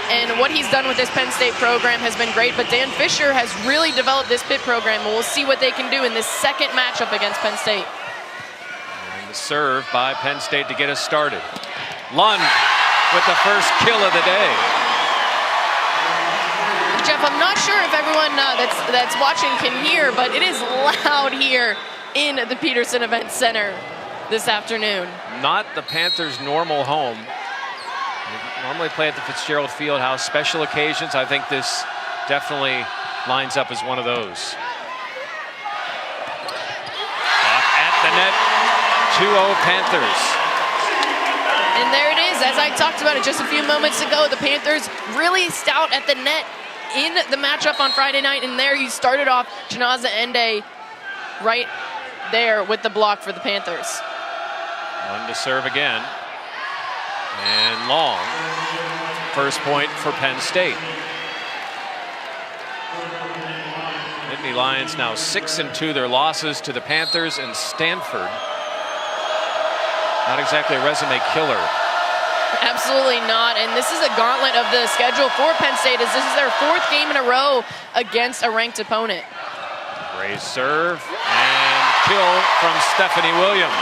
And what he's done with this Penn State program has been great, but Dan Fisher has really developed this Pitt program, and we'll see what they can do in this second matchup against Penn State. And the serve by Penn State to get us started. Lund with the first kill of the day. Jeff, I'm not sure if everyone that's watching can hear, but it is loud here in the Peterson Event Center this afternoon. Not the Panthers' normal home. They normally play at the Fitzgerald Fieldhouse. Special occasions, I think this definitely lines up as one of those. Off at the net, 2-0 Panthers. And there it is, as I talked about it just a few moments ago, the Panthers really stout at the net in the matchup on Friday night, and there you started off Chinaza Ende right there with the block for the Panthers. One to serve again. And long. First point for Penn State. Nittany Lions now 6-2. Their losses to the Panthers and Stanford. Not exactly a resume killer. Absolutely not, and this is a gauntlet of the schedule for Penn State, as this is their 4th game in a row against a ranked opponent. Raised serve and kill from Stephanie Williams.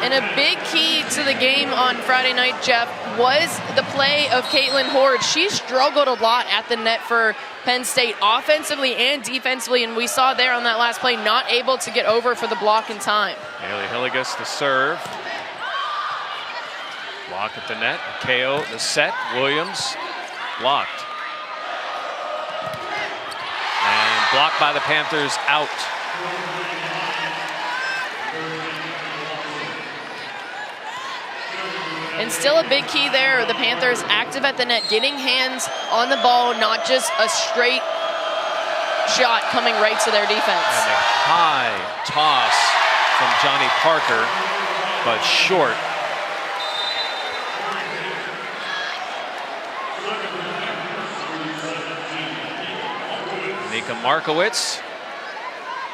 And a big key to the game on Friday night, Jeff, was the play of Caitlin Horde. She struggled a lot at the net for Penn State, offensively and defensively, and we saw there on that last play, not able to get over for the block in time. Haley Hilligus the serve. Block at the net. KO the set. Williams blocked. And blocked by the Panthers, out. And still a big key there, the Panthers active at the net, getting hands on the ball, not just a straight shot coming right to their defense. And a high toss from Johnny Parker, but short. Nika Markowitz.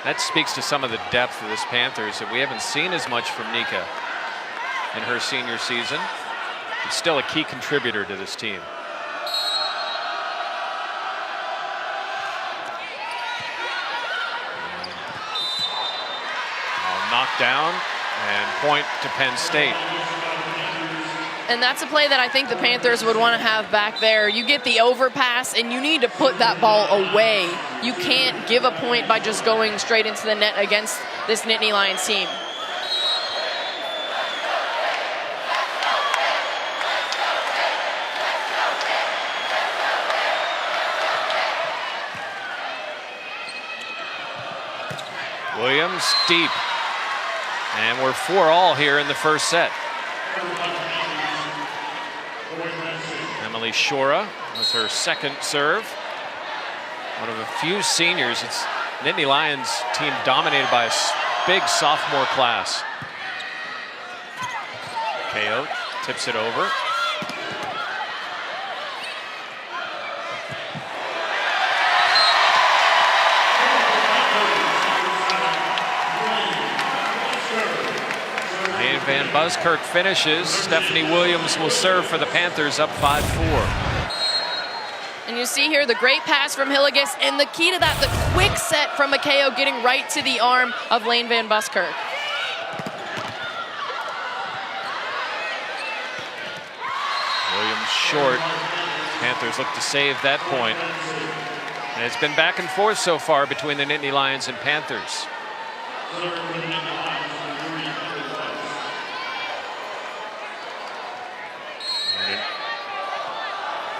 That speaks to some of the depth of this Panthers that we haven't seen as much from Nika in her senior season. It's still a key contributor to this team. Knocked down and point to Penn State. And that's a play that I think the Panthers would want to have back there. You get the overpass and you need to put that ball away. You can't give a point by just going straight into the net against this Nittany Lions team. Williams deep. And we're 4-all here in the first set. Emily Shora was her second serve. One of a few seniors. It's Nittany Lions team dominated by a big sophomore class. KO tips it over. Van Buskirk finishes. Stephanie Williams will serve for the Panthers, up 5-4. And you see here the great pass from Hilligus, and the key to that, the quick set from McKayo getting right to the arm of Lane Van Buskirk. Williams short. Panthers look to save that point. And it's been back and forth so far between the Nittany Lions and Panthers.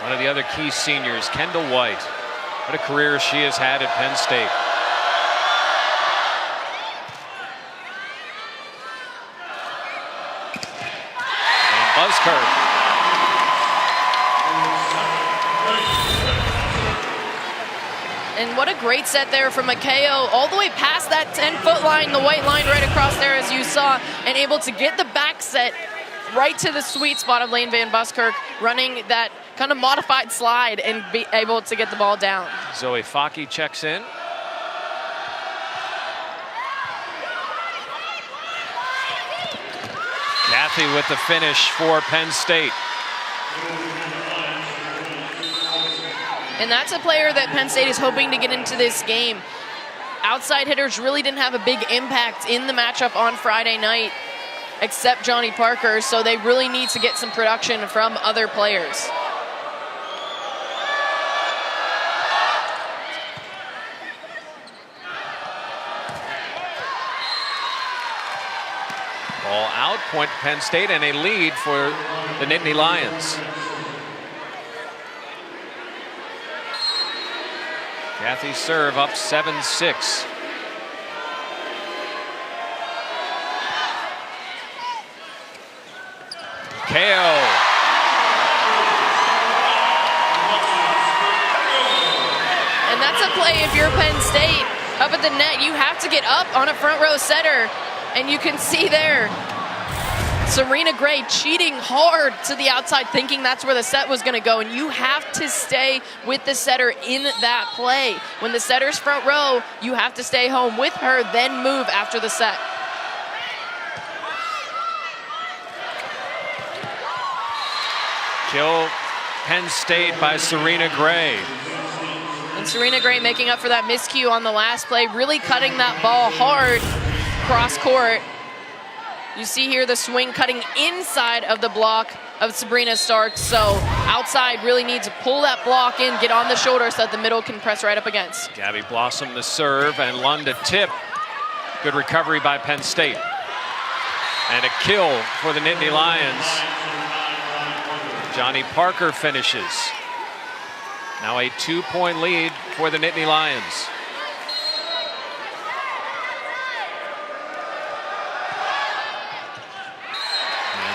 One of the other key seniors, Kendall White. What a career she has had at Penn State. And Buskirk. And what a great set there from McKayo, all the way past that 10-foot line, the white line right across there as you saw, and able to get the back set right to the sweet spot of Lane Van Buskirk, running that kind of modified slide and be able to get the ball down. Zoe Faki checks in. Cathy with the finish for Penn State. And that's a player that Penn State is hoping to get into this game. Outside hitters really didn't have a big impact in the matchup on Friday night, except Johnny Parker, so they really need to get some production from other players. Ball out, point Penn State, and a lead for the Nittany Lions. Cathy's serve up 7-6. KO. And that's a play if you're Penn State. Up at the net, you have to get up on a front row setter. And you can see there, Serena Gray cheating hard to the outside, thinking that's where the set was going to go. And you have to stay with the setter in that play. When the setter's front row, you have to stay home with her, then move after the set. Kill Penn State by Serena Gray. And Serena Gray making up for that miscue on the last play, really cutting that ball hard cross court. You see here the swing cutting inside of the block of Sabrina Starks. So outside really needs to pull that block in, get on the shoulder so that the middle can press right up against. Gabby Blossom the serve and Lund to tip. Good recovery by Penn State. And a kill for the Nittany Lions. Johnny Parker finishes. Now a 2-point lead for the Nittany Lions.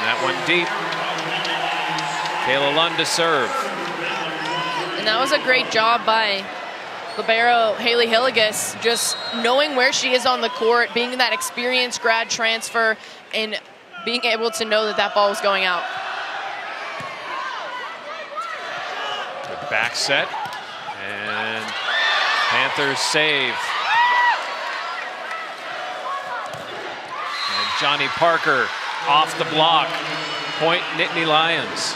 That one deep. Kayla Lund to serve. And that was a great job by libero Haley Hilligus, just knowing where she is on the court, being that experienced grad transfer, and being able to know that that ball was going out. Good back set. And Panthers save. And Johnny Parker off the block. Point Nittany Lions.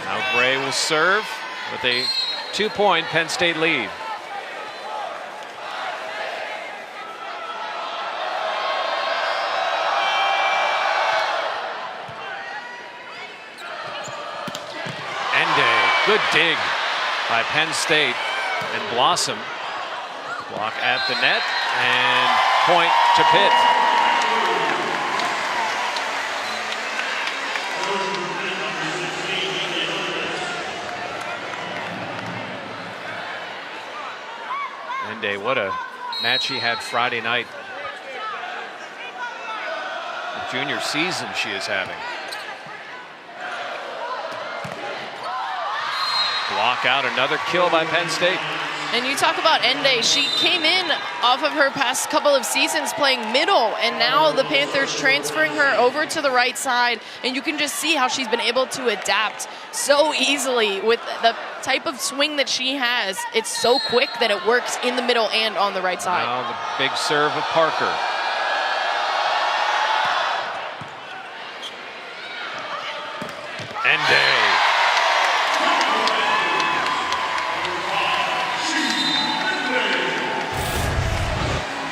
Now Gray will serve with a 2-point Penn State lead. Ende, good dig by Penn State, and Blossom block at the net and point to Pitt. Ende, what a match he had Friday night. The junior season she is having. Block out, another kill by Penn State. And you talk about Ende, she came in off of her past couple of seasons playing middle, and now the Panthers transferring her over to the right side, and you can just see how she's been able to adapt so easily with the type of swing that she has. It's so quick that it works in the middle and on the right side. Now the big serve of Parker. Ende.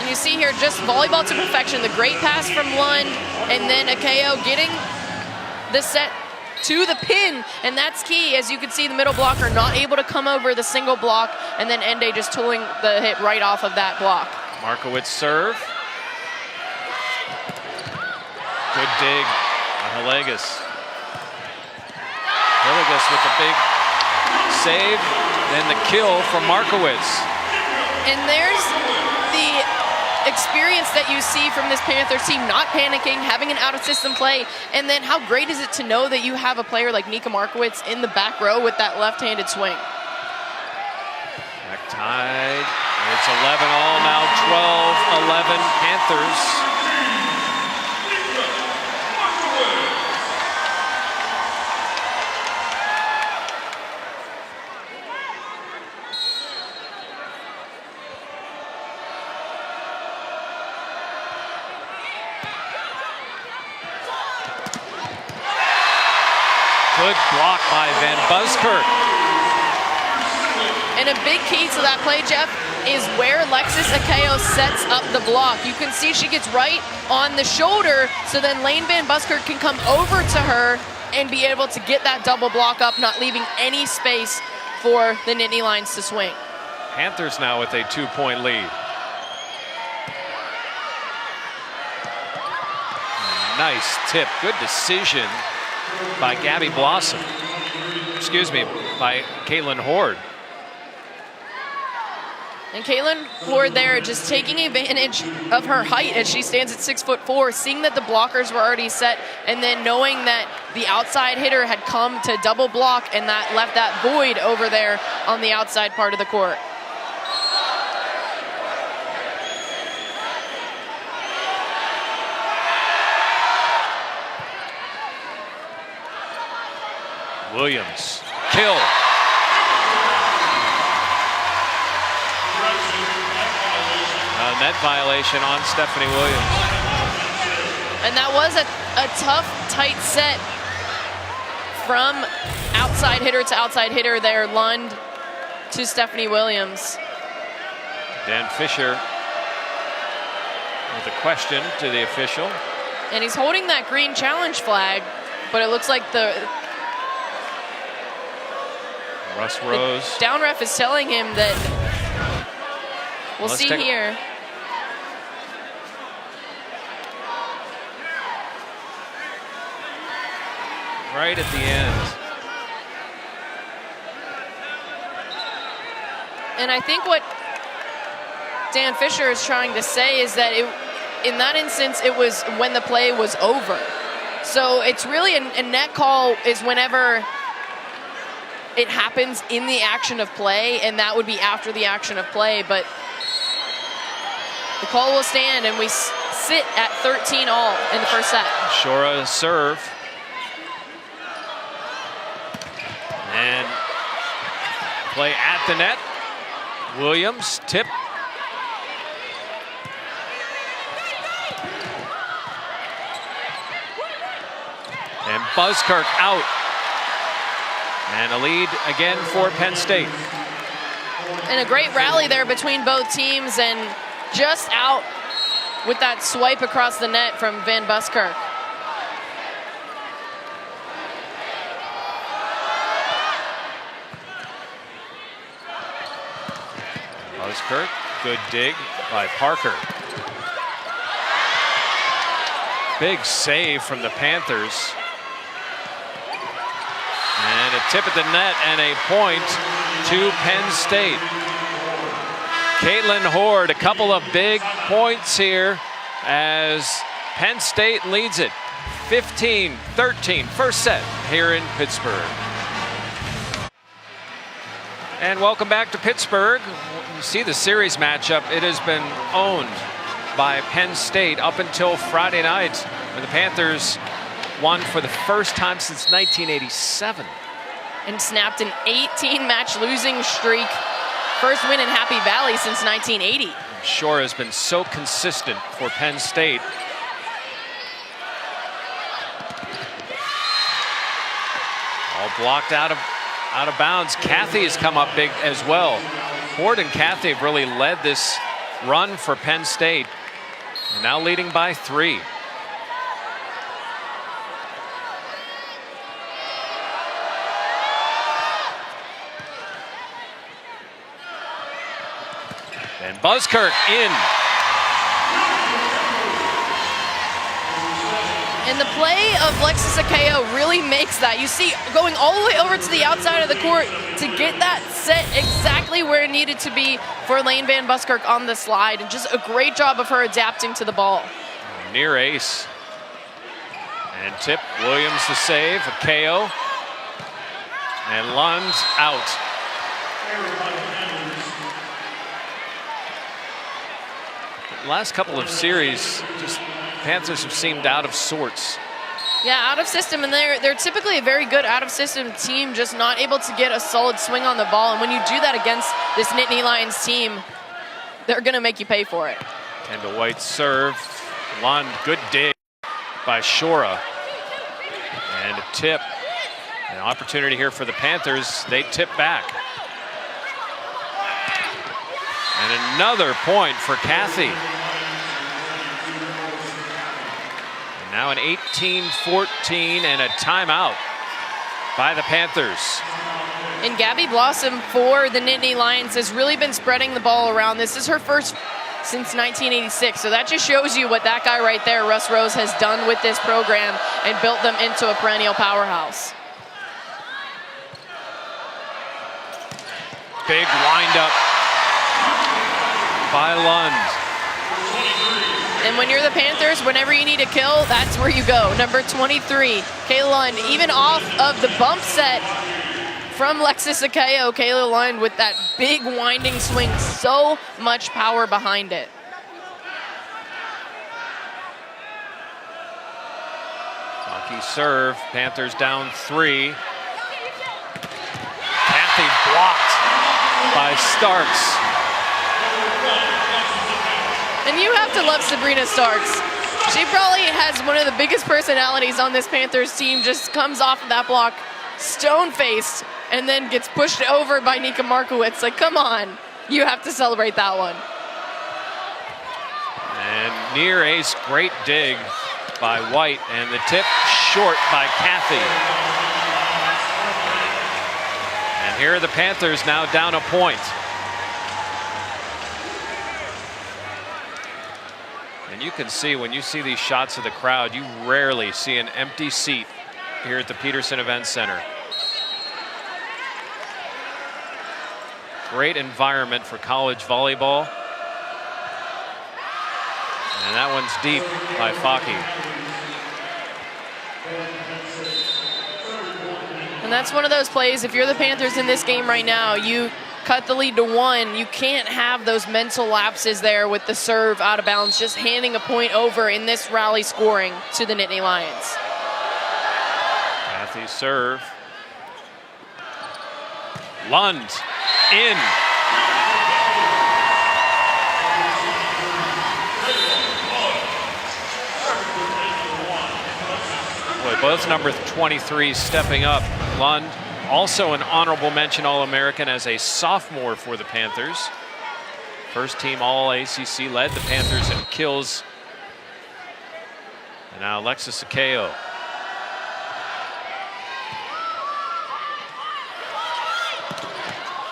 You see here just volleyball to perfection. The great pass from Lund, and then Akeo getting the set to the pin, and that's key. As you can see, the middle blocker not able to come over the single block, and then Ende just tooling the hit right off of that block. Markowitz serve. Good dig by Hilligus. Hilligus with the big save, then the kill from Markowitz. And there's the experience that you see from this Panthers team, not panicking, having an out-of-system play, and then how great is it to know that you have a player like Nika Markowitz in the back row with that left-handed swing. Back tied. It's 11-all now, 12-11 Panthers. Good block by Van Buskirk. And a big key to that play, Jeff, is where Alexis Ateneo sets up the block. You can see she gets right on the shoulder, so then Lane Van Buskirk can come over to her and be able to get that double block up, not leaving any space for the Nittany Lions to swing. Panthers now with a 2-point lead. Nice tip, good decision by Gabby Blossom. Excuse me, by Caitlin Horde. And Caitlin Horde there just taking advantage of her height as she stands at 6'4", seeing that the blockers were already set, and then knowing that the outside hitter had come to double block, and that left that void over there on the outside part of the court. Williams, kill. Net violation on Stephanie Williams. And that was a tough, tight set from outside hitter to outside hitter there, Lund to Stephanie Williams. Dan Fisher with a question to the official. And he's holding that green challenge flag, but it looks like the Russ Rose. The down ref is telling him that we'll see here. Right at the end. And I think what Dan Fisher is trying to say is that in that instance, it was when the play was over. So it's really a net call is whenever it happens in the action of play, and that would be after the action of play. But the call will stand, and we sit at 13 all in the first set. Shora serve. And play at the net. Williams, tip. And Buskirk out. And a lead again for Penn State. And a great rally there between both teams, and just out with that swipe across the net from Van Buskirk. Buskirk, good dig by Parker. Big save from the Panthers. And a tip at the net and a point to Penn State. Caitlin Horde, a couple of big points here as Penn State leads it 15-13, first set here in Pittsburgh. And welcome back to Pittsburgh. You see the series matchup. It has been owned by Penn State up until Friday night, when the Panthers won for the first time since 1987. And snapped an 18-match losing streak. First win in Happy Valley since 1980. Shore has been so consistent for Penn State. All blocked out of bounds. Cathy has come up big as well. Ford and Cathy have really led this run for Penn State. And now leading by 3. And Buskirk in. And the play of Alexis Ateneo really makes that. You see, going all the way over to the outside of the court to get that set exactly where it needed to be for Lane Van Buskirk on the slide. And just a great job of her adapting to the ball. Near ace. And tip, Williams the save, Ateneo. And Lund out. Last couple of series, just Panthers have seemed out of sorts. Yeah, out of system, and they're typically a very good out of system team, just not able to get a solid swing on the ball. And when you do that against this Nittany Lions team, they're going to make you pay for it. Kendall White serve. Lund, good dig by Shora. And a tip. An opportunity here for the Panthers. They tip back. And another point for Cathy. And now an 18-14 and a timeout by the Panthers. And Gabby Blossom for the Nittany Lions has really been spreading the ball around. This is her first since 1986. So that just shows you what that guy right there, Russ Rose, has done with this program and built them into a perennial powerhouse. Big windup by Lund. And when you're the Panthers, whenever you need a kill, that's where you go. Number 23, Kayla Lund, even off of the bump set from Lexus Ateneo, Kayla Lund with that big winding swing, so much power behind it. Lucky serve, Panthers down 3. Cathy blocked by Starks. And you have to love Sabrina Starks. She probably has one of the biggest personalities on this Panthers team, just comes off of that block stone-faced and then gets pushed over by Nika Markowitz. Like, come on, you have to celebrate that one. And near ace, great dig by White, and the tip short by Cathy. And here are the Panthers now down a point. And you can see, when you see these shots of the crowd, you rarely see an empty seat here at the Peterson Event Center. Great environment for college volleyball. And that one's deep by Faki. And that's one of those plays, if you're the Panthers in this game right now, you cut the lead to 1. You can't have those mental lapses there with the serve out of bounds, just handing a point over in this rally scoring to the Nittany Lions. Cathy serve. Lund in. Boy, both number 23 stepping up. Lund, also an honorable mention All-American as a sophomore for the Panthers. First team All-ACC, led the Panthers in kills. And now Alexis Sakeo.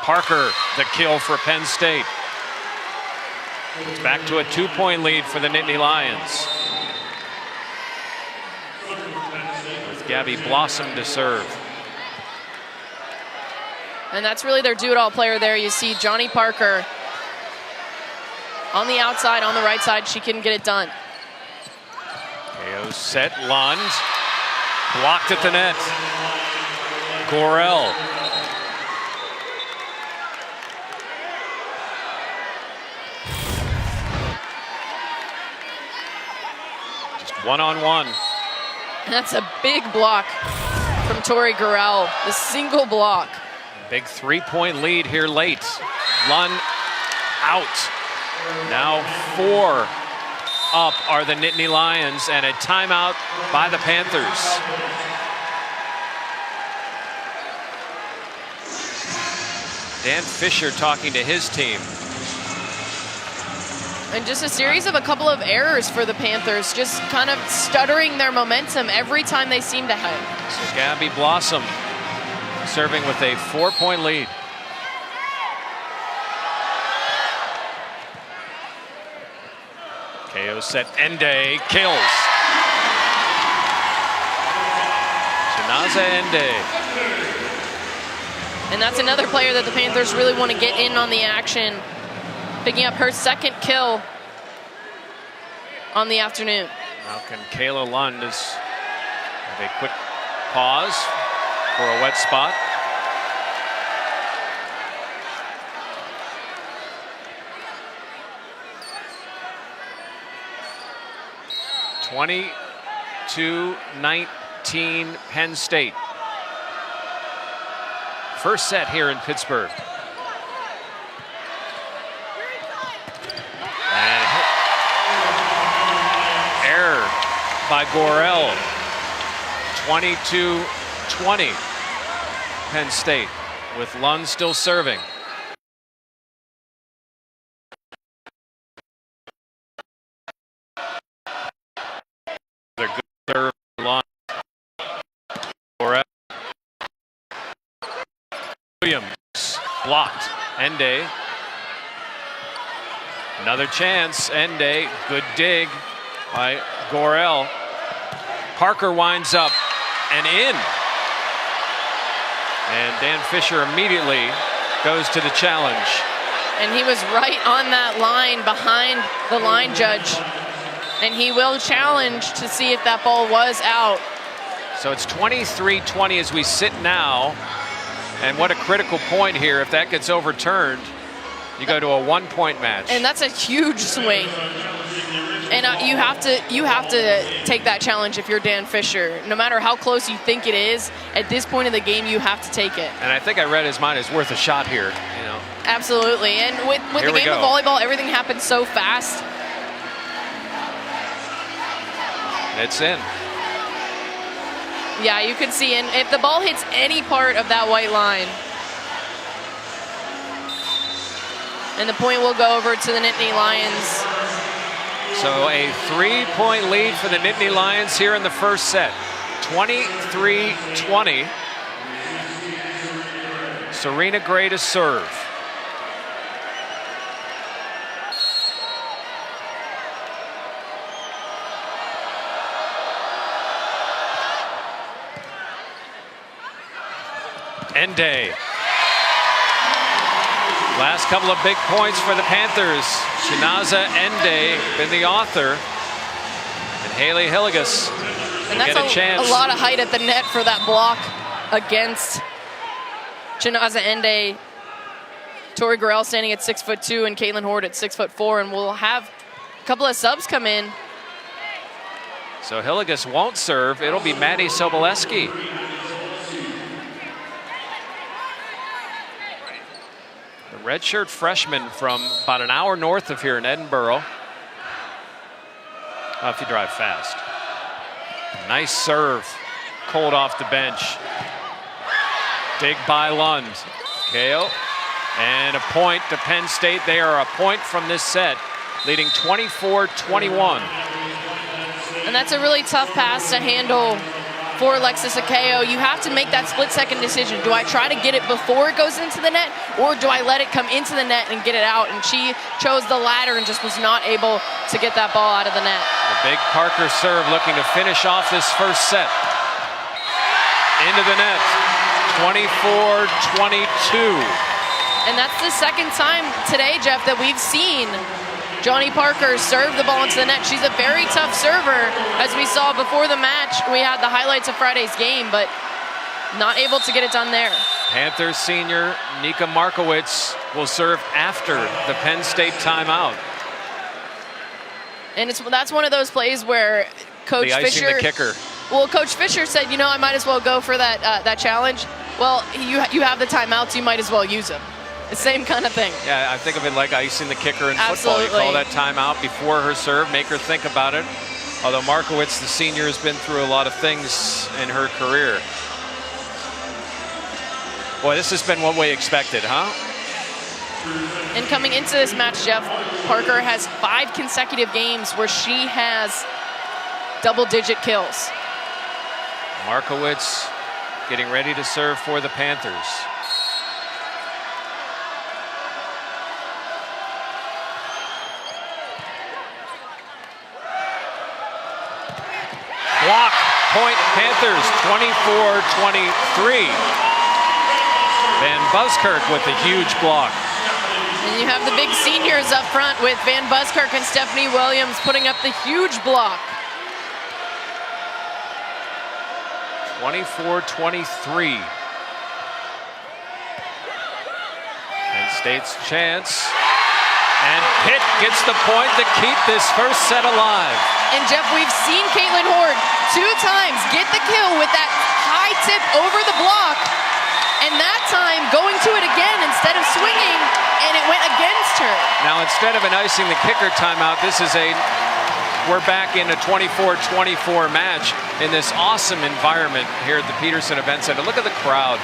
Parker, the kill for Penn State. It's back to a 2-point lead for the Nittany Lions. With Gabby Blossom to serve. And that's really their do-it-all player there. You see Johnny Parker on the outside, on the right side. She can get it done. KO set, Lund. Blocked at the net. Gorell. Just one-on-one. And that's a big block from Tori Gorell, the single block. Big 3-point lead here late. Lund out. Now 4 up are the Nittany Lions, and a timeout by the Panthers. Dan Fisher talking to his team. And just a series of a couple of errors for the Panthers, just kind of stuttering their momentum every time they seem to head. So Gabby Blossom serving with a 4-point lead. KO set, Ende kills. Chinaza Ende. And that's another player that the Panthers really want to get in on the action, picking up her second kill on the afternoon. Now can Kayla Lund have a quick pause for a wet spot. (22-19) Penn State. First set here in Pittsburgh. And error by Gorell. 22-20. Penn State, with Lund still serving. They're good serve, Lund. Williams blocked. Ende. Another chance. Ende. Good dig by Gorel. Parker winds up and in. And Dan Fisher immediately goes to the challenge. And he was right on that line behind the line judge. And he will challenge to see if that ball was out. So it's 23-20 as we sit now. And what a critical point here. If that gets overturned, you go to a 1-point match. And that's a huge swing. And you have to take that challenge if you're Dan Fisher. No matter how close you think it is, at this point in the game, you have to take it. And I think I read his mind is worth a shot here. You know. Absolutely. And with the game of volleyball, everything happens so fast. It's in. Yeah, you can see, and if the ball hits any part of that white line, and the point will go over to the Nittany Lions. So a 3-point lead for the Nittany Lions here in the first set. 23-20. Serena Gray to serve. Ende. Last couple of big points for the Panthers. Chinaza Ende been the author. And Haley Hillegas and that's get a chance. A lot of height at the net for that block against Chinaza Ende. Tori Gorel standing at 6'2" and Caitlin Horde at 6'4", and we'll have a couple of subs come in. So Hillegas won't serve. It'll be Maddie Soboleski. Redshirt freshman from about an hour north of here in Edinburgh. Oh, if you drive fast. Nice serve. Cold off the bench. Dig by Lund. KO. And a point to Penn State. They are a point from this set, leading 24-21. And that's a really tough pass to handle for Alexis Akeo. You have to make that split-second decision. Do I try to get it before it goes into the net, or do I let it come into the net and get it out? And she chose the latter and just was not able to get that ball out of the net. The big Parker serve looking to finish off this first set. Into the net, 24-22. And that's the second time today, Jeff, that we've seen Johnny Parker serve the ball into the net. She's a very tough server. As we saw before the match, we had the highlights of Friday's game, but not able to get it done there. Panthers senior Nika Markowitz will serve after the Penn State timeout. And that's one of those plays where Coach Fisher, the kicker. Well, Coach Fisher said, you know, I might as well go for that challenge. Well, you have the timeouts, you might as well use them. The same kind of thing. Yeah, I think of it like icing the kicker in Absolutely. football. You call that timeout before her serve, make her think about it. Although Markowitz, the senior, has been through a lot of things in her career. Boy, this has been what we expected, huh? And coming into this match, Jeff, Parker has 5 consecutive games where she has double-digit kills. Markowitz getting ready to serve for the Panthers. Block, point Panthers, 24-23. Van Buskirk with a huge block. And you have the big seniors up front with Van Buskirk and Stephanie Williams putting up the huge block. 24-23. Penn State's chance. And Pitt gets the point to keep this first set alive. And Jeff, we've seen Caitlin Horde 2 times get the kill with that high tip over the block. And that time going to it again instead of swinging, and it went against her. Now instead of an icing the kicker timeout, this is we're back in a 24-24 match in this awesome environment here at the Peterson Event Center. Look at the crowd.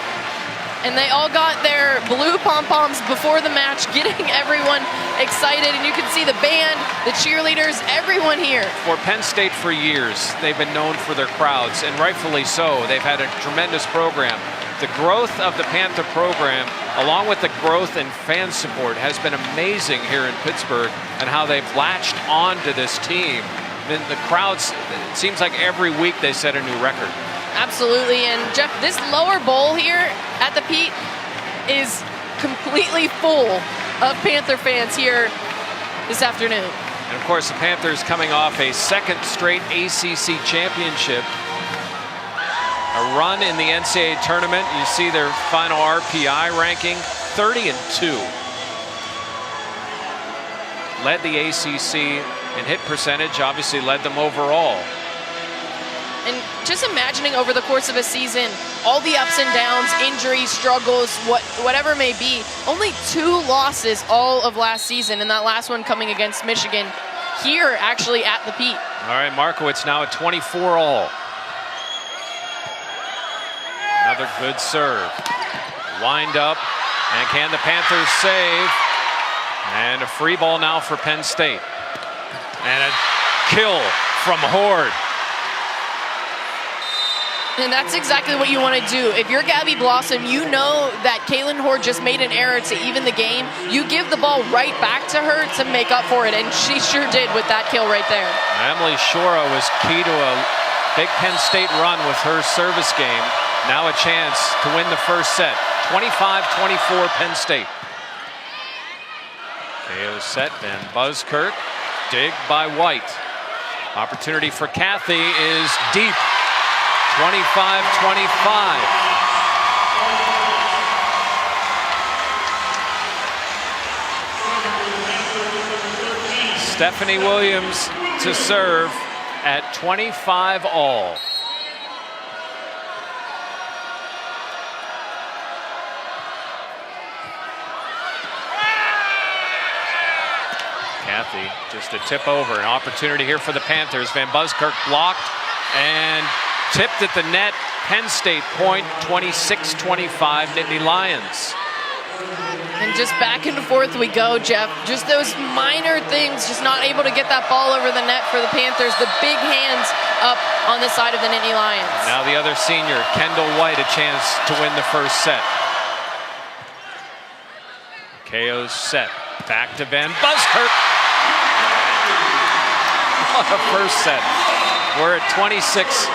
And they all got their blue pom-poms before the match, getting everyone excited. And you can see the band, the cheerleaders, everyone here. For Penn State for years, they've been known for their crowds, and rightfully so. They've had a tremendous program. The growth of the Panther program, along with the growth in fan support, has been amazing here in Pittsburgh, and how they've latched on to this team. I mean, the crowds, it seems like every week they set a new record. Absolutely, and Jeff, this lower bowl here at the Pete is completely full of Panther fans here this afternoon. And of course, the Panthers coming off a second straight ACC championship, a run in the NCAA tournament. You see their final RPI ranking, 30-2. Led the ACC in hit percentage, obviously led them overall. And just imagining over the course of a season, all the ups and downs, injuries, struggles, whatever it may be, only 2 losses all of last season, and that last one coming against Michigan here actually at the Pete. All right, Markowitz now at 24 all. Another good serve. Wind up, and can the Panthers save? And a free ball now for Penn State. And a kill from Horde. And that's exactly what you want to do. If you're Gabby Blossom, you know that Caitlin Horde just made an error to even the game. You give the ball right back to her to make up for it, and she sure did with that kill right there. Emily Shora was key to a big Penn State run with her service game. Now a chance to win the first set. 25-24 Penn State. KO set, and Buzzkirk. Dig by White. Opportunity for Cathy is deep. 25-25. Stephanie Williams to serve at 25 all. Cathy just a tip over. An opportunity here for the Panthers. Van Buskirk blocked and tipped at the net. Penn State point, 26-25, Nittany Lions. And just back and forth we go, Jeff. Just those minor things, just not able to get that ball over the net for the Panthers. The big hands up on the side of the Nittany Lions. Now the other senior, Kendall White, a chance to win the first set. KO's set. Back to Van Buskirk. What a first set. We're at 26-26.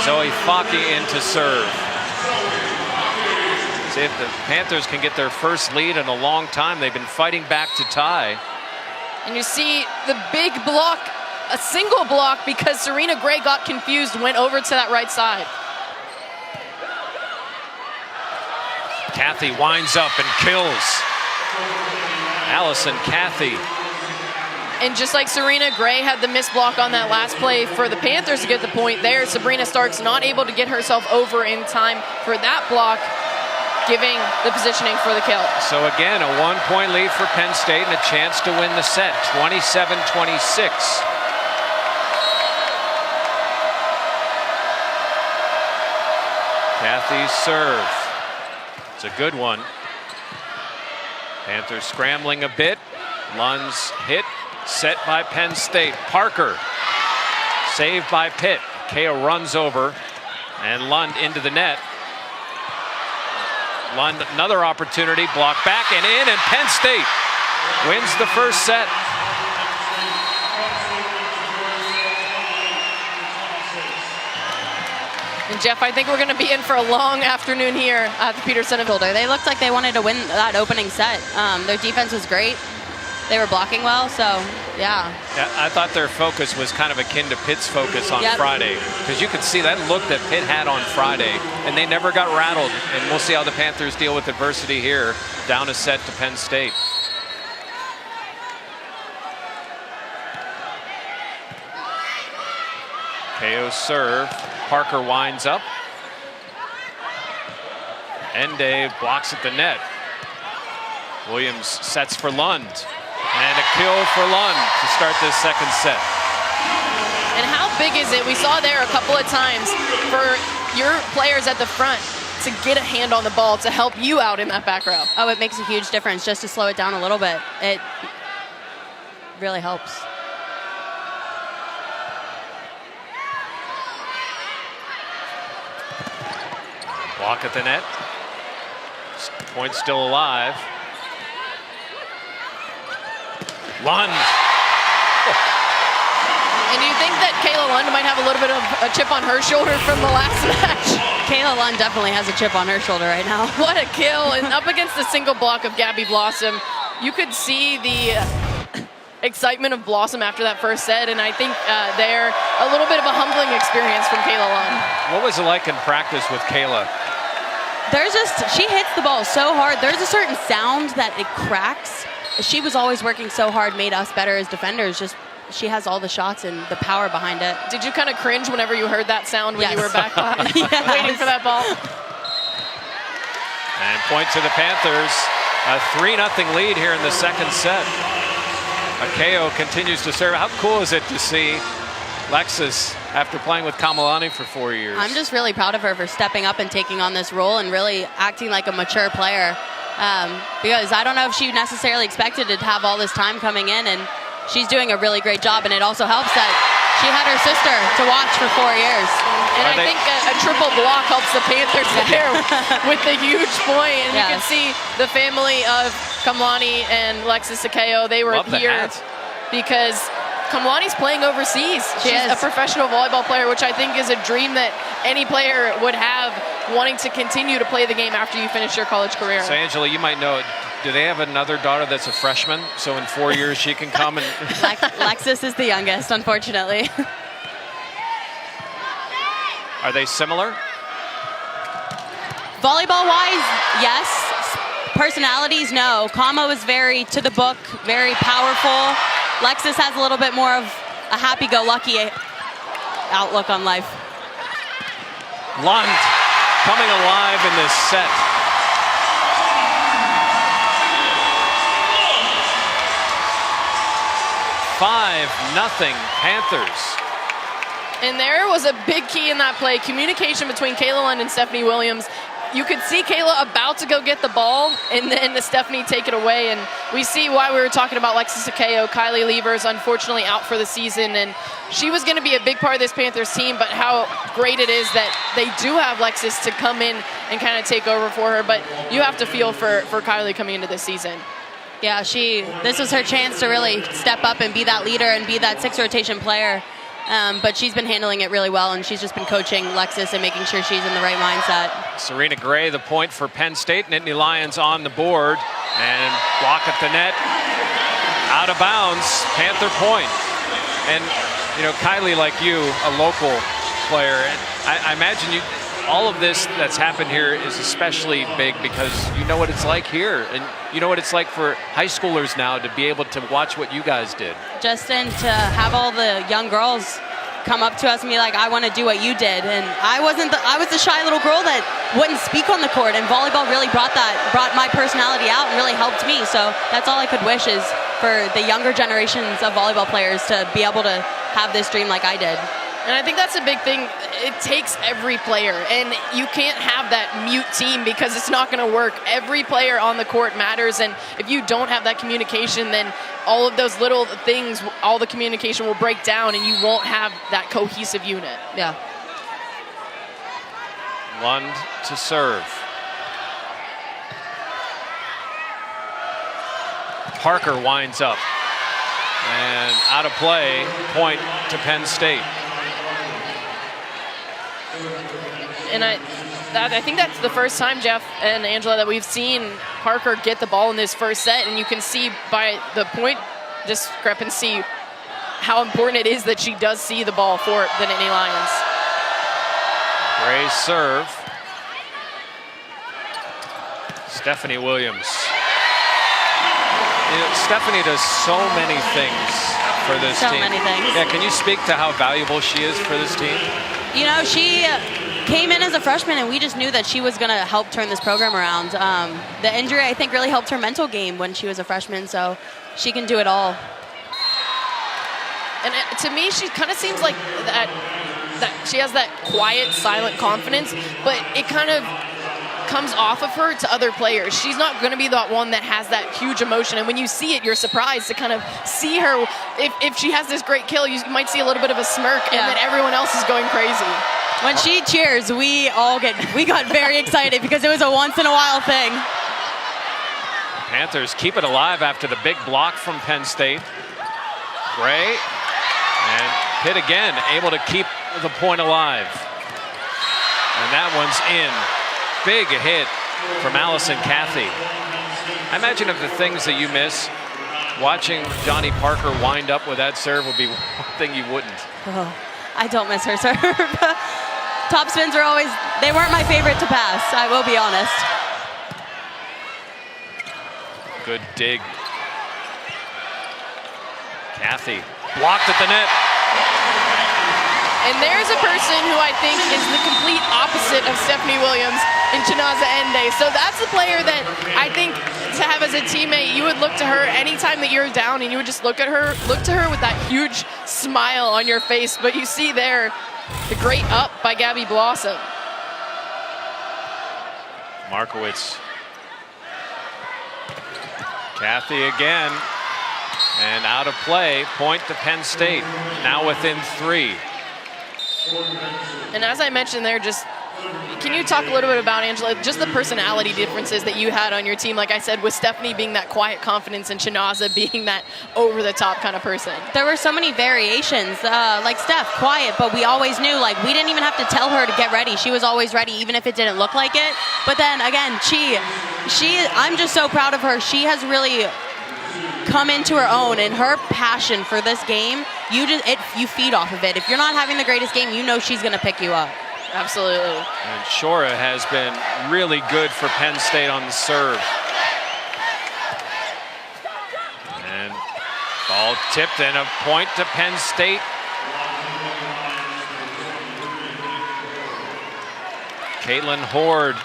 Zoe Faki in to serve. See if the Panthers can get their first lead in a long time. They've been fighting back to tie. And you see the big block, a single block, because Serena Gray got confused, went over to that right side. Cathy winds up and kills. Allison Cathy. And just like Serena Gray had the missed block on that last play for the Panthers to get the point there, Sabrina Starks not able to get herself over in time for that block, giving the positioning for the kill. So again, a 1-point lead for Penn State and a chance to win the set, 27-26. Cathy's serve. It's a good one. Panthers scrambling a bit. Lund's hit, set by Penn State. Parker, saved by Pitt. KO runs over, and Lund into the net. Lund, another opportunity, blocked back and in, and Penn State wins the first set. And Jeff, I think we're going to be in for a long afternoon here at the Peterson Builder. They looked like they wanted to win that opening set. Their defense was great. They were blocking well, so yeah. Yeah, I thought their focus was kind of akin to Pitt's focus on Friday, because you could see that look that Pitt had on Friday, and they never got rattled. And we'll see how the Panthers deal with adversity here, down a set to Penn State. KO serve. Parker winds up. Ende blocks at the net. Williams sets for Lund. And a kill for Lund to start this second set. And how big is it? We saw there a couple of times for your players at the front to get a hand on the ball to help you out in that back row. Oh, it makes a huge difference just to slow it down a little bit. It really helps. Block at the net. Point still alive. Lund. And you think that Kayla Lund might have a little bit of a chip on her shoulder from the last match? Kayla Lund definitely has a chip on her shoulder right now. What a kill. And up against the single block of Gabby Blossom, you could see the excitement of Blossom after that first set. And I think they're a little bit of a humbling experience from Kayla Lund. What was it like in practice with Kayla? She hits the ball so hard. There's a certain sound that it cracks. She was always working so hard, made us better as defenders. Just she has all the shots and the power behind it. Did you kind of cringe whenever you heard that sound when Yes. you were back Yes. waiting for that ball? And point to the Panthers. A 3-0 lead here in the second set. Ateneo continues to serve. How cool is it to see Lexus, after playing with Kamalani for 4 years? I'm just really proud of her for stepping up and taking on this role and really acting like a mature player. Because I don't know if she necessarily expected to have all this time coming in, and she's doing a really great job. And it also helps that she had her sister to watch for 4 years. And I think a triple block helps the Panthers there with the huge point. And you can Yes. see the family of Kamlani and Lexus Ateneo. They were Love the here hats. because Kamlani's playing overseas. She She's is. a professional volleyball player, which I think is a dream that any player would have, wanting to continue to play the game after you finish your college career. So, Angela, you might know, do they have another daughter that's a freshman? So in 4 years she can come and... Lexus is the youngest, unfortunately. Are they similar? Volleyball-wise, yes. Personalities, no. Kamo is very to the book, very powerful. Lexus has a little bit more of a happy-go-lucky outlook on life. Lund coming alive in this set. Five, nothing, Panthers. And there was a big key in that play, communication between Kayla Lund and Stephanie Williams. You could see Kayla about to go get the ball, and then Stephanie take it away. And we see why we were talking about Lexus Ateneo. Kylie Lever's unfortunately out for the season, and she was going to be a big part of this Panthers team, but how great it is that they do have Lexus to come in and kind of take over for her. But you have to feel for Kylie coming into this season. Yeah, this was her chance to really step up and be that leader and be that six rotation player. But she's been handling it really well, and she's just been coaching Lexus and making sure she's in the right mindset. Serena Gray, the point for Penn State. Nittany Lions on the board, and block at the net. Out of bounds, Panther point. And, you know, Kylie, like you, a local player, and I imagine all of this that's happened here is especially big because you know what it's like here, and you know what it's like for high schoolers now to be able to watch what you guys did. Justin, to have all the young girls come up to us and be like, I want to do what you did. And I was the shy little girl that wouldn't speak on the court, and volleyball really brought my personality out and really helped me. So that's all I could wish is for the younger generations of volleyball players to be able to have this dream like I did. And I think that's a big thing. It takes every player, and you can't have that mute team because it's not going to work. Every player on the court matters, and if you don't have that communication, then all of those little things, all the communication will break down, and you won't have that cohesive unit. Yeah. Lund to serve. Parker winds up. And out of play, point to Penn State. And I think that's the first time, Jeff and Angela, that we've seen Parker get the ball in this first set, and you can see by the point discrepancy how important it is that she does see the ball for the Nittany Lions. Gray's serve. Stephanie Williams. You know, Stephanie does so many things for this team. So many things. Yeah, can you speak to how valuable she is for this team? You know, she came in as a freshman, and we just knew that she was going to help turn this program around. The injury, I think, really helped her mental game when she was a freshman, so she can do it all. And to me, she kind of seems like that that quiet, silent confidence, but it kind of comes off of her to other players. She's not going to be the one that has that huge emotion, and when you see it, you're surprised to kind of see her. If she has this great kill, you might see a little bit of a smirk, and then everyone else is going crazy. When she cheers, we got very excited because it was a once-in-a-while thing. Panthers keep it alive after the big block from Penn State. Gray and Pitt again able to keep the point alive. And that one's in. Big hit from Alyssa Cathy. I imagine of the things that you miss, watching Johnny Parker wind up with that serve would be one thing you wouldn't. Oh, I don't miss her serve. Top spins were always, they weren't my favorite to pass, I will be honest. Good dig. Cathy blocked at the net. And there's a person who I think is the complete opposite of Stephanie Williams in Chinaza Ende. So that's the player that I think to have as a teammate, you would look to her anytime that you're down and you would just look to her with that huge smile on your face. But you see there the great up by Gabby Blossom. Markowitz. Cathy again. And out of play, point to Penn State. Now within 3. And as I mentioned there, can you talk a little bit about, Angela, just the personality differences that you had on your team? Like I said, with Stephanie being that quiet confidence and Chinaza being that over-the-top kind of person. There were so many variations. Like Steph, quiet, but we always knew, like, we didn't even have to tell her to get ready. She was always ready, even if it didn't look like it. But then, again, I'm just so proud of her. She has really come into her own, and her passion for this game, you feed off of it. If you're not having the greatest game, you know she's going to pick you up. Absolutely. And Shora has been really good for Penn State on the serve. And ball tipped and a point to Penn State. Caitlin Horde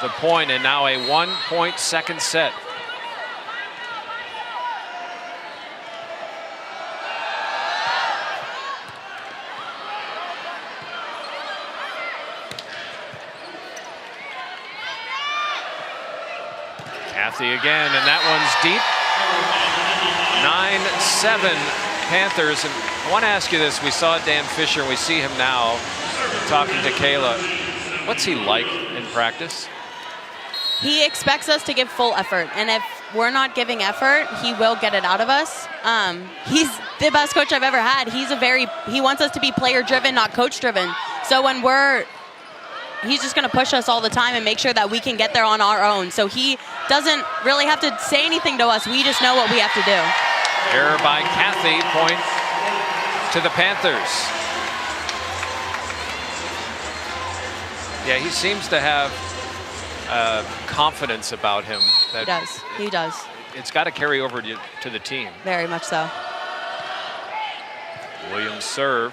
the point, and now a 1-point second set. Cathy again, and that one's deep. 9-7 Panthers. And I want to ask you this. We saw Dan Fisher, and we see him now talking to Kayla. What's he like in practice? He expects us to give full effort, and if we're not giving effort, he will get it out of us. He's the best coach I've ever had. He wants us to be player-driven, not coach-driven. So when he's just going to push us all the time and make sure that we can get there on our own. So he doesn't really have to say anything to us. We just know what we have to do. Error by Cathy, point to the Panthers. Yeah, he seems to have confidence about him. He does. It's got to carry over to the team. Very much so. Williams serve.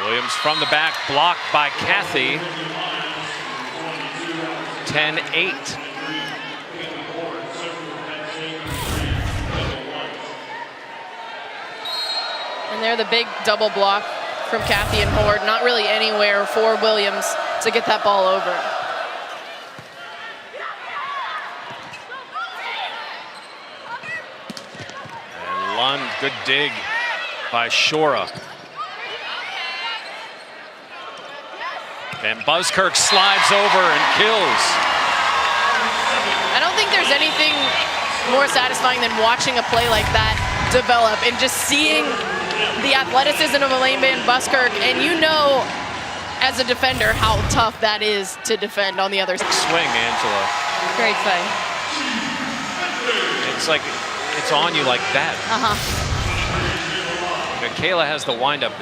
Williams from the back, blocked by Cathy. 10-8. And they're the big double block from Cathy and Horde. Not really anywhere for Williams to get that ball over. And Lund, good dig by Shora. And Buskirk slides over and kills. I don't think there's anything more satisfying than watching a play like that develop and just seeing the athleticism of Elaine Van Buskirk, and you know as a defender how tough that is to defend on the other side. Swing, Angela. Great swing. It's like it's on you like that. Kayla has the windup.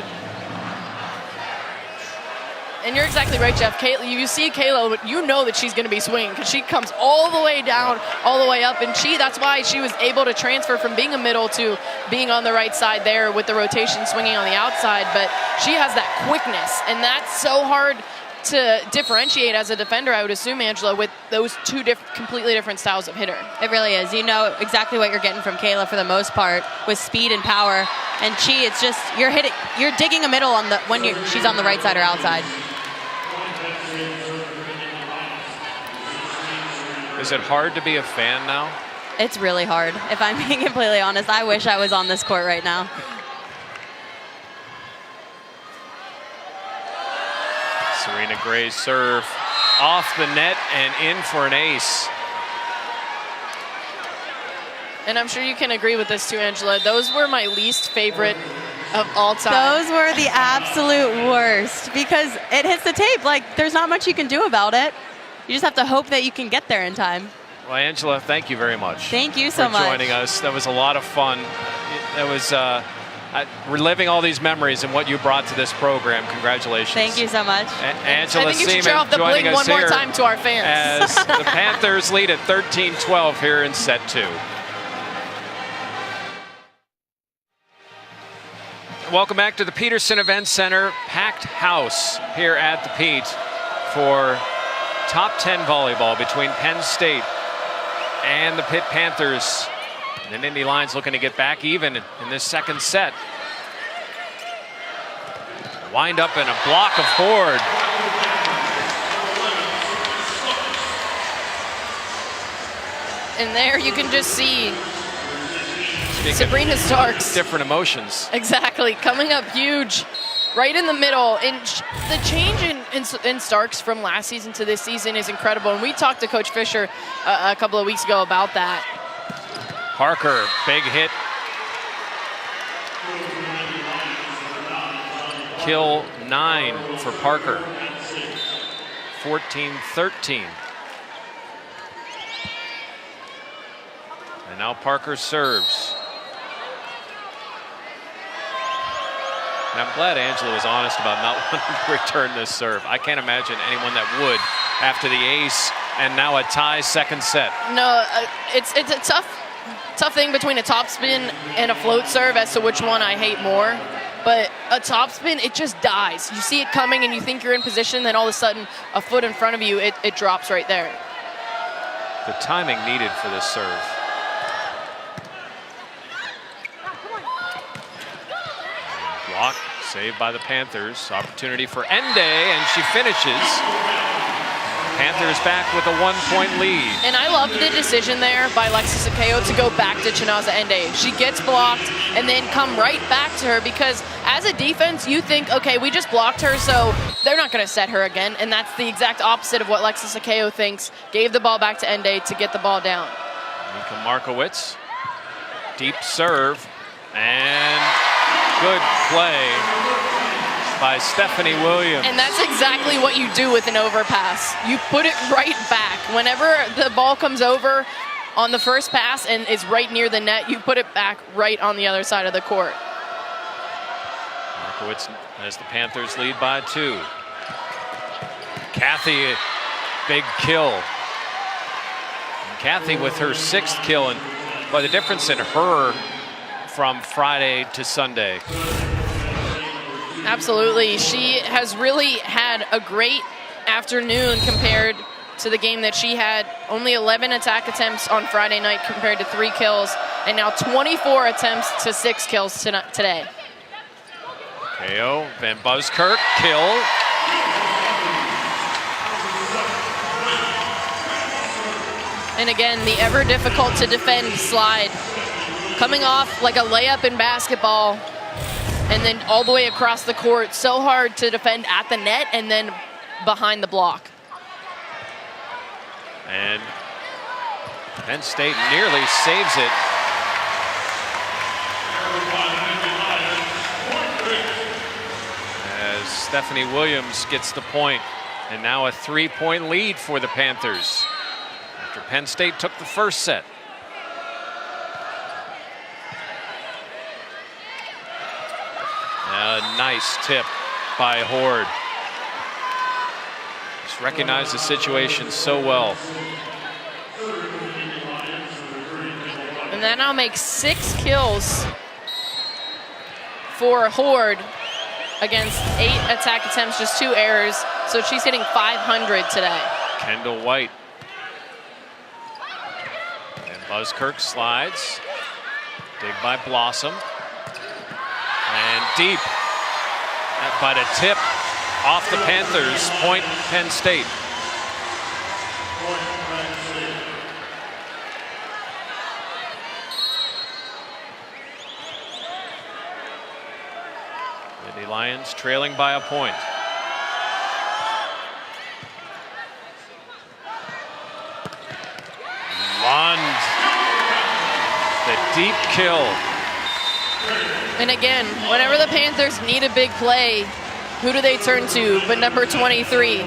And you're exactly right, Jeff. You see Kayla, you know that she's going to be swinging because she comes all the way down, all the way up, and that's why she was able to transfer from being a middle to being on the right side there with the rotation swinging on the outside. But she has that quickness, and that's so hard to differentiate as a defender, I would assume, Angela, with those two completely different styles of hitter. It really is. You know exactly what you're getting from Kayla for the most part, with speed and power. And it's just you're digging a middle on when she's on the right side or outside. Is it hard to be a fan now? It's really hard. If I'm being completely honest, I wish I was on this court right now. Serena Gray's serve off the net and in for an ace. And I'm sure you can agree with this too, Angela. Those were my least favorite of all time. Those were the absolute worst because it hits the tape. Like, there's not much you can do about it. You just have to hope that you can get there in time. Well, Angela, thank you very much. Thank you so much for joining us. That was a lot of fun. That was reliving all these memories and what you brought to this program. Congratulations. Thank you so much. Angela I think you should Seaman show off the joining bling us one more here time to our fans. as the Panthers lead at 13-12 here in set 2. Welcome back to the Peterson Event Center. Packed house here at the Pete for top 10 volleyball between Penn State and the Pitt Panthers. And the Nittany Lions looking to get back even in this second set. Wind up in a block of Horde. And there you can just see Sabrina Starks. Different emotions. Exactly, coming up huge, right in the middle. And the change in Starks from last season to this season is incredible. And we talked to Coach Fisher a couple of weeks ago about that. Parker, big hit. Kill 9 for Parker. 14-13. And now Parker serves. And I'm glad Angela was honest about not wanting to return this serve. I can't imagine anyone that would after the ace and now a tie second set. No, it's a tough thing between a topspin and a float serve as to which one I hate more. But a topspin, it just dies. You see it coming and you think you're in position, then all of a sudden a foot in front of you, it drops right there. The timing needed for this serve. Block, saved by the Panthers. Opportunity for Ende, and she finishes. Panthers back with a 1-point lead. And I love the decision there by Alexis Akeo to go back to Chinaza Ende. She gets blocked and then come right back to her because as a defense, you think, okay, we just blocked her, so they're not going to set her again. And that's the exact opposite of what Alexis Akeo thinks. Gave the ball back to Ende to get the ball down. Mika Markowitz, deep serve, and good play by Stephanie Williams. And that's exactly what you do with an overpass. You put it right back. Whenever the ball comes over on the first pass and is right near the net, you put it back right on the other side of the court. Markowitz as the Panthers lead by 2. Cathy, big kill. And Cathy with her 6th kill, and by the difference in her from Friday to Sunday. Absolutely. She has really had a great afternoon compared to the game that she had. Only 11 attack attempts on Friday night compared to 3 kills, and now 24 attempts to 6 kills today. KO, Van Buskirk, kill. And again, the ever difficult to defend slide. Coming off like a layup in basketball, and then all the way across the court. So hard to defend at the net and then behind the block. And Penn State nearly saves it. As Stephanie Williams gets the point, and now a 3-point lead for the Panthers after Penn State took the first set. A nice tip by Horde. Just recognized the situation so well. And that now makes 6 kills for Horde against 8 attack attempts, just 2 errors. So she's hitting 500 today. Kendall White. And Buzzkirk slides. Dig by Blossom. And deep. But a tip off the Panthers. Point Penn State. The Lions trailing by a point. Lund. The deep kill. And again, whenever the Panthers need a big play, who do they turn to but number 23?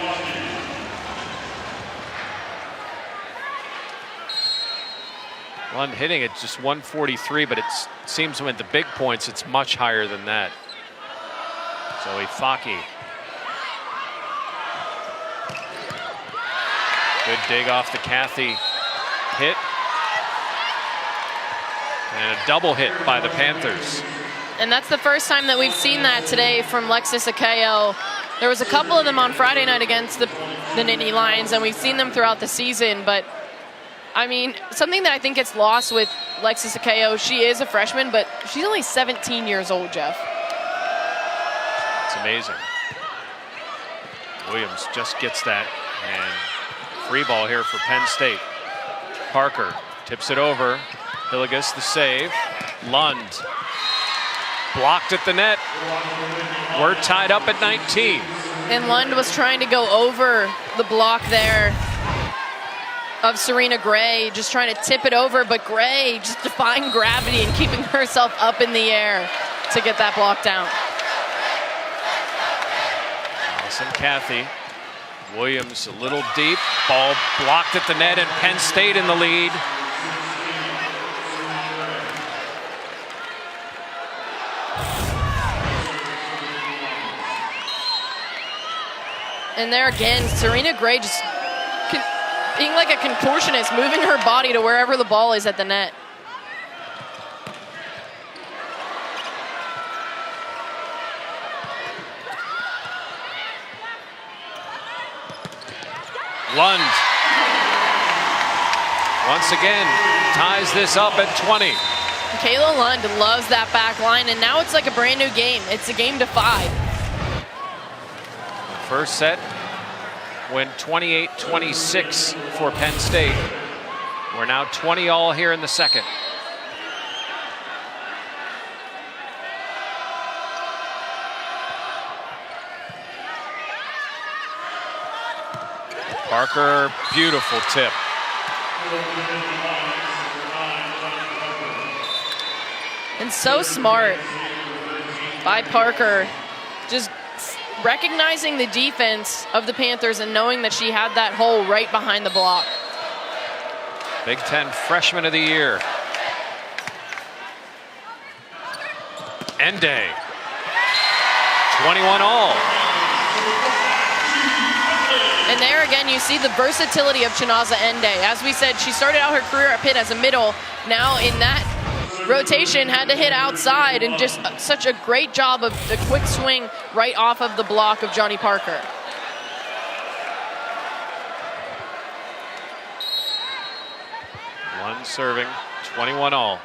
Lund hitting at just 143, but it seems when the big points, it's much higher than that. Zoe Faki. Good dig off the Cathy hit. And a double hit by the Panthers. And that's the first time that we've seen that today from Lexis Akeo. There was a couple of them on Friday night against the Nittany Lions, and we've seen them throughout the season. But, I mean, something that I think gets lost with Lexis Akeo, she is a freshman, but she's only 17 years old, Jeff. It's amazing. Williams just gets that, and free ball here for Penn State. Parker tips it over. Hillegas the save. Lund blocked at the net. We're tied up at 19. And Lund was trying to go over the block there of Serena Gray, just trying to tip it over, but Gray just defying gravity and keeping herself up in the air to get that block down. Awesome, Cathy. Williams a little deep. Ball blocked at the net, and Penn State in the lead. And there again, Serena Gray just being like a contortionist, moving her body to wherever the ball is at the net. Lund once again ties this up at 20. Kayla Lund loves that back line, and now it's like a brand new game. It's a game to 5. First set went 28-26 for Penn State. We're now 20-all here in the second. Parker, beautiful tip. And so smart by Parker, just recognizing the defense of the Panthers and knowing that she had that hole right behind the block. Big Ten Freshman of the Year. Ende. 21-all. And there again, you see the versatility of Chinaza Ende. As we said, she started out her career at Pitt as a middle. Now in that rotation, had to hit outside, and just such a great job of the quick swing right off of the block of Johnny Parker. One serving, 21-all.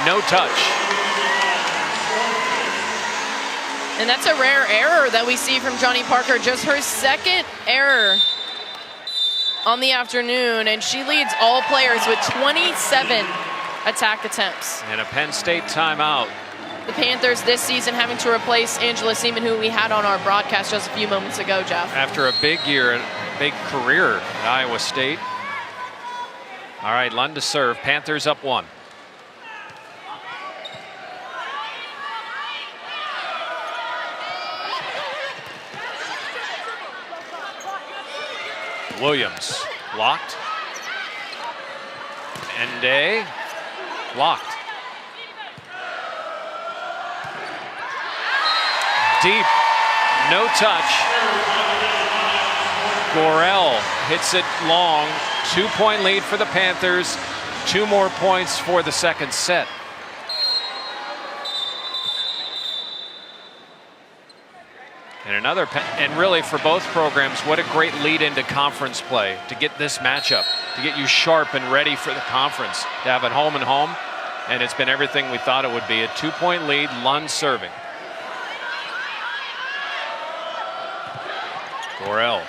No touch. And that's a rare error that we see from Johnny Parker. Just her second error on the afternoon, and she leads all players with 27 attack attempts. And a Penn State timeout. The Panthers this season having to replace Angela Seaman, who we had on our broadcast just a few moments ago, Jeff. After a big year, a big career at Iowa State. All right, Lund to serve. Panthers up 1. Williams blocked. Ende blocked. Deep, no touch. Gorell hits it long. 2-point lead for the Panthers. 2 more points for the second set. And really for both programs, what a great lead into conference play to get this matchup, to get you sharp and ready for the conference, to have it home and home. And it's been everything we thought it would be. A 2-point lead, Lund serving. Gorell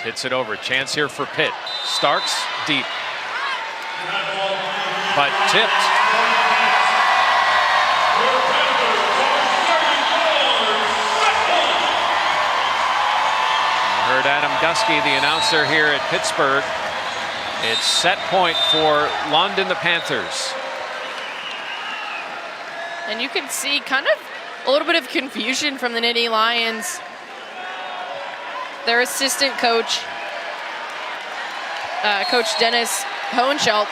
hits it over. Chance here for Pitt. Starks deep. But tipped. You heard Adam Gusky, the announcer here at Pittsburgh. It's set point for Lund and the Panthers. And you can see kind of a little bit of confusion from the Nittany Lions. Their assistant coach, Coach Dennis Hohenschelt,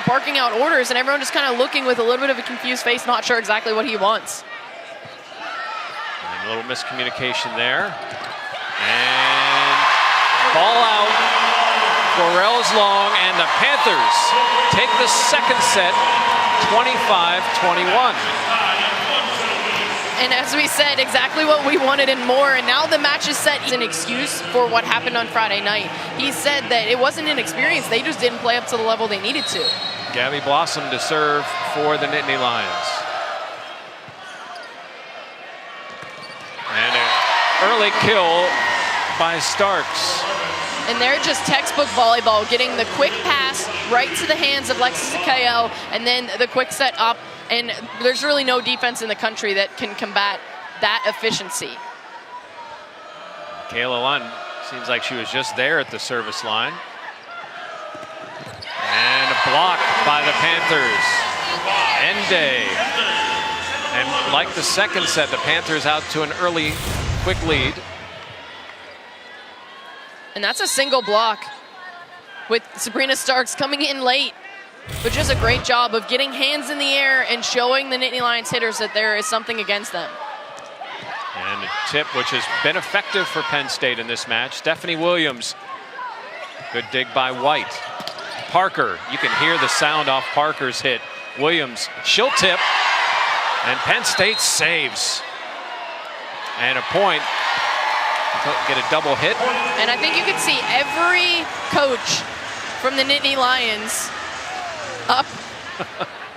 barking out orders, and everyone just kind of looking with a little bit of a confused face, not sure exactly what he wants. And a little miscommunication there. And ball out. Gorell's long, and the Panthers take the second set 25-21. And as we said, exactly what we wanted and more. And now the match is set. An excuse for what happened on Friday night. He said that it wasn't inexperience. They just didn't play up to the level they needed to. Gabby Blossom to serve for the Nittany Lions. And an early kill by Starks. And they're just textbook volleyball, getting the quick pass right to the hands of Lexus Akayo, and then the quick set up. And there's really no defense in the country that can combat that efficiency. Kayla Lund seems like she was just there at the service line. And a block by the Panthers. Ende. And like the second set, the Panthers out to an early, quick lead. And that's a single block with Sabrina Starks coming in late, but just a great job of getting hands in the air and showing the Nittany Lions hitters that there is something against them. And a tip which has been effective for Penn State in this match. Stephanie Williams. Good dig by White. Parker, you can hear the sound off Parker's hit. Williams, she'll tip, and Penn State saves. And a point. Get a double hit. And I think you can see every coach from the Nittany Lions up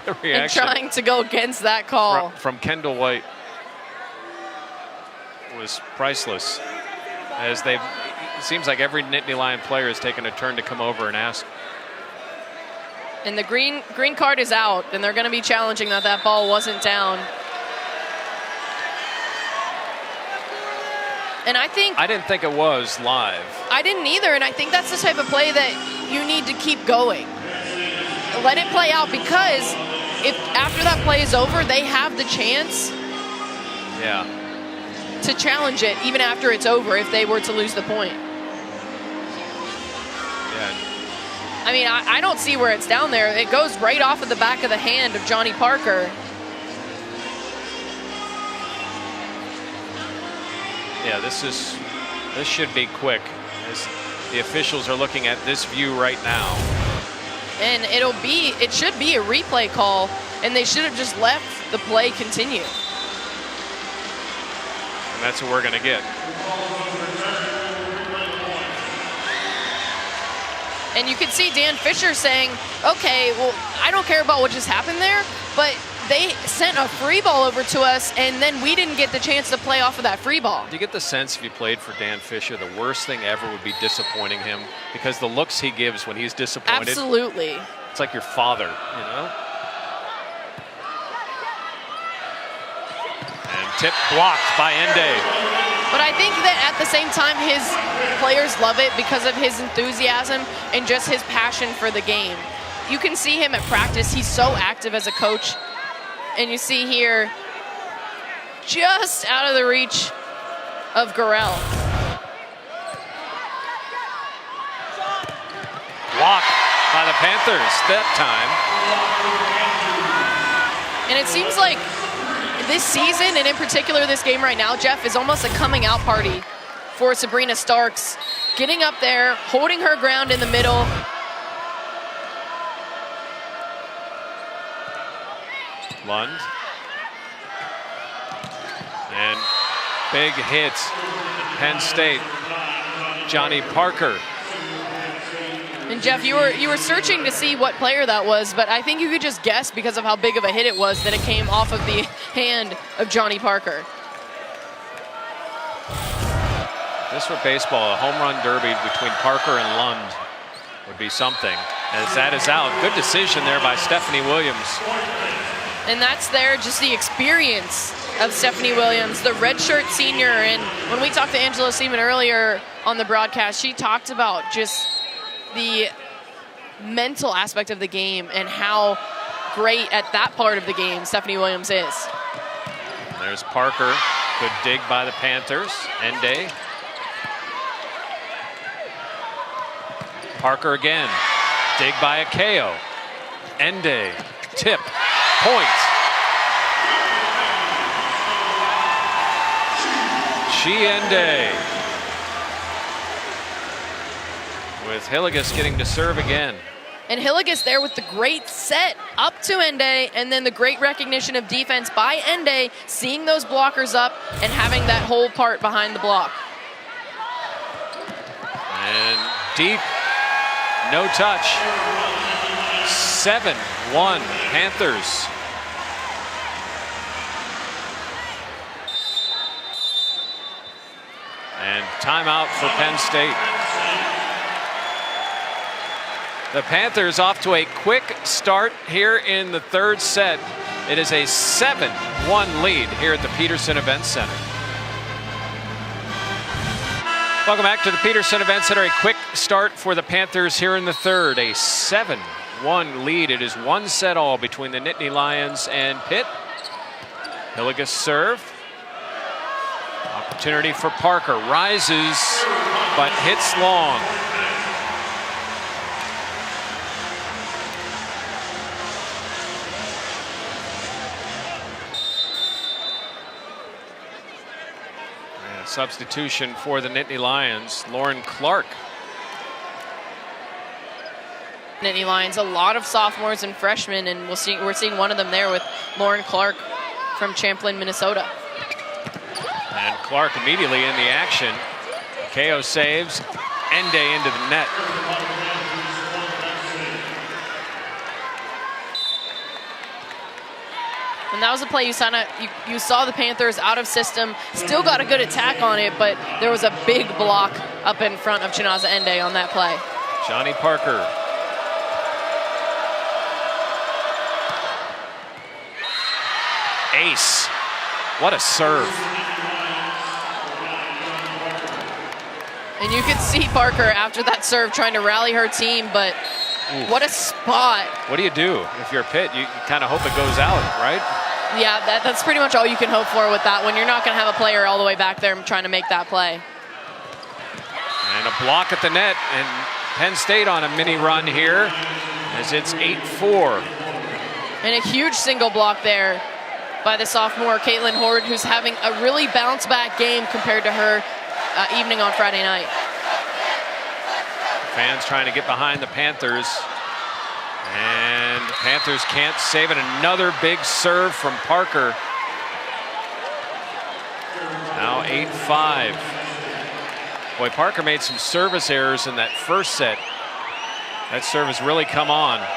the reaction and trying to go against that call. From Kendall White was priceless. As it seems like every Nittany Lion player has taken a turn to come over and ask. And the green card is out, and they're going to be challenging that ball wasn't down. And I didn't think it was live. I didn't either, and I think that's the type of play that you need to keep going. Let it play out, because if after that play is over, they have the chance to challenge it even after it's over if they were to lose the point. Yeah. I mean, I don't see where it's down there. It goes right off of the back of the hand of Johnny Parker. Yeah, this should be quick, as the officials are looking at this view right now. And it should be a replay call, and they should have just let the play continue. And that's what we're going to get. And you can see Dan Fisher saying, okay, well, I don't care about what just happened there, but they sent a free ball over to us, and then we didn't get the chance to play off of that free ball. Do you get the sense, if you played for Dan Fisher, the worst thing ever would be disappointing him? Because the looks he gives when he's disappointed. Absolutely. It's like your father, you know? And tip blocked by Ende. But I think that at the same time, his players love it because of his enthusiasm and just his passion for the game. You can see him at practice. He's so active as a coach. And you see here, just out of the reach of Gorell. Blocked by the Panthers that time. And it seems like this season, and in particular this game right now, Jeff, is almost a coming out party for Sabrina Starks. Getting up there, holding her ground in the middle. Lund. And big hit, Penn State, Johnny Parker. And Jeff, you were searching to see what player that was, but I think you could just guess because of how big of a hit it was that it came off of the hand of Johnny Parker. This for baseball, a home run derby between Parker and Lund would be something. As that is out, good decision there by Stephanie Williams. And that's there, just the experience of Stephanie Williams, the redshirt senior. And when we talked to Angela Seaman earlier on the broadcast, she talked about just the mental aspect of the game and how great at that part of the game Stephanie Williams is. There's Parker, good dig by the Panthers. Ende. Parker again, dig by Ateneo. Ende, tip, point. Ende. With Hillegas getting to serve again. And Hillegas there with the great set up to Ende, and then the great recognition of defense by Ende, seeing those blockers up and having that whole part behind the block. And deep, no touch. 7-1 Panthers. And timeout for Penn State. The Panthers off to a quick start here in the third set. It is a 7-1 lead here at the Peterson Event Center. Welcome back to the Peterson Event Center. A quick start for the Panthers here in the third. A 7-1 lead. It is one set all between the Nittany Lions and Pitt. Hillegas serve. Opportunity for Parker. Rises, but hits long. Substitution for the Nittany Lions, Lauren Clark. Nittany Lions, a lot of sophomores and freshmen, and we're seeing one of them there with Lauren Clark from Champlin, Minnesota. And Clark immediately in the action. KO saves, Ende into the net. And that was a play you saw the Panthers out of system, still got a good attack on it, but there was a big block up in front of Chinaza Ende on that play. Johnny Parker. Ace. What a serve. And you could see Parker after that serve trying to rally her team, but what a spot. What do you do if you're Pitt? You kind of hope it goes out, right? Yeah, that's pretty much all you can hope for with that one. You're not going to have a player all the way back there trying to make that play. And a block at the net, and Penn State on a mini run here as it's 8-4. And a huge single block there by the sophomore Caitlin Horde, who's having a really bounce back game compared to her evening on Friday night. Fans trying to get behind the Panthers. And the Panthers can't save it. Another big serve from Parker. Now 8-5. Boy, Parker made some service errors in that first set. That serve has really come on. And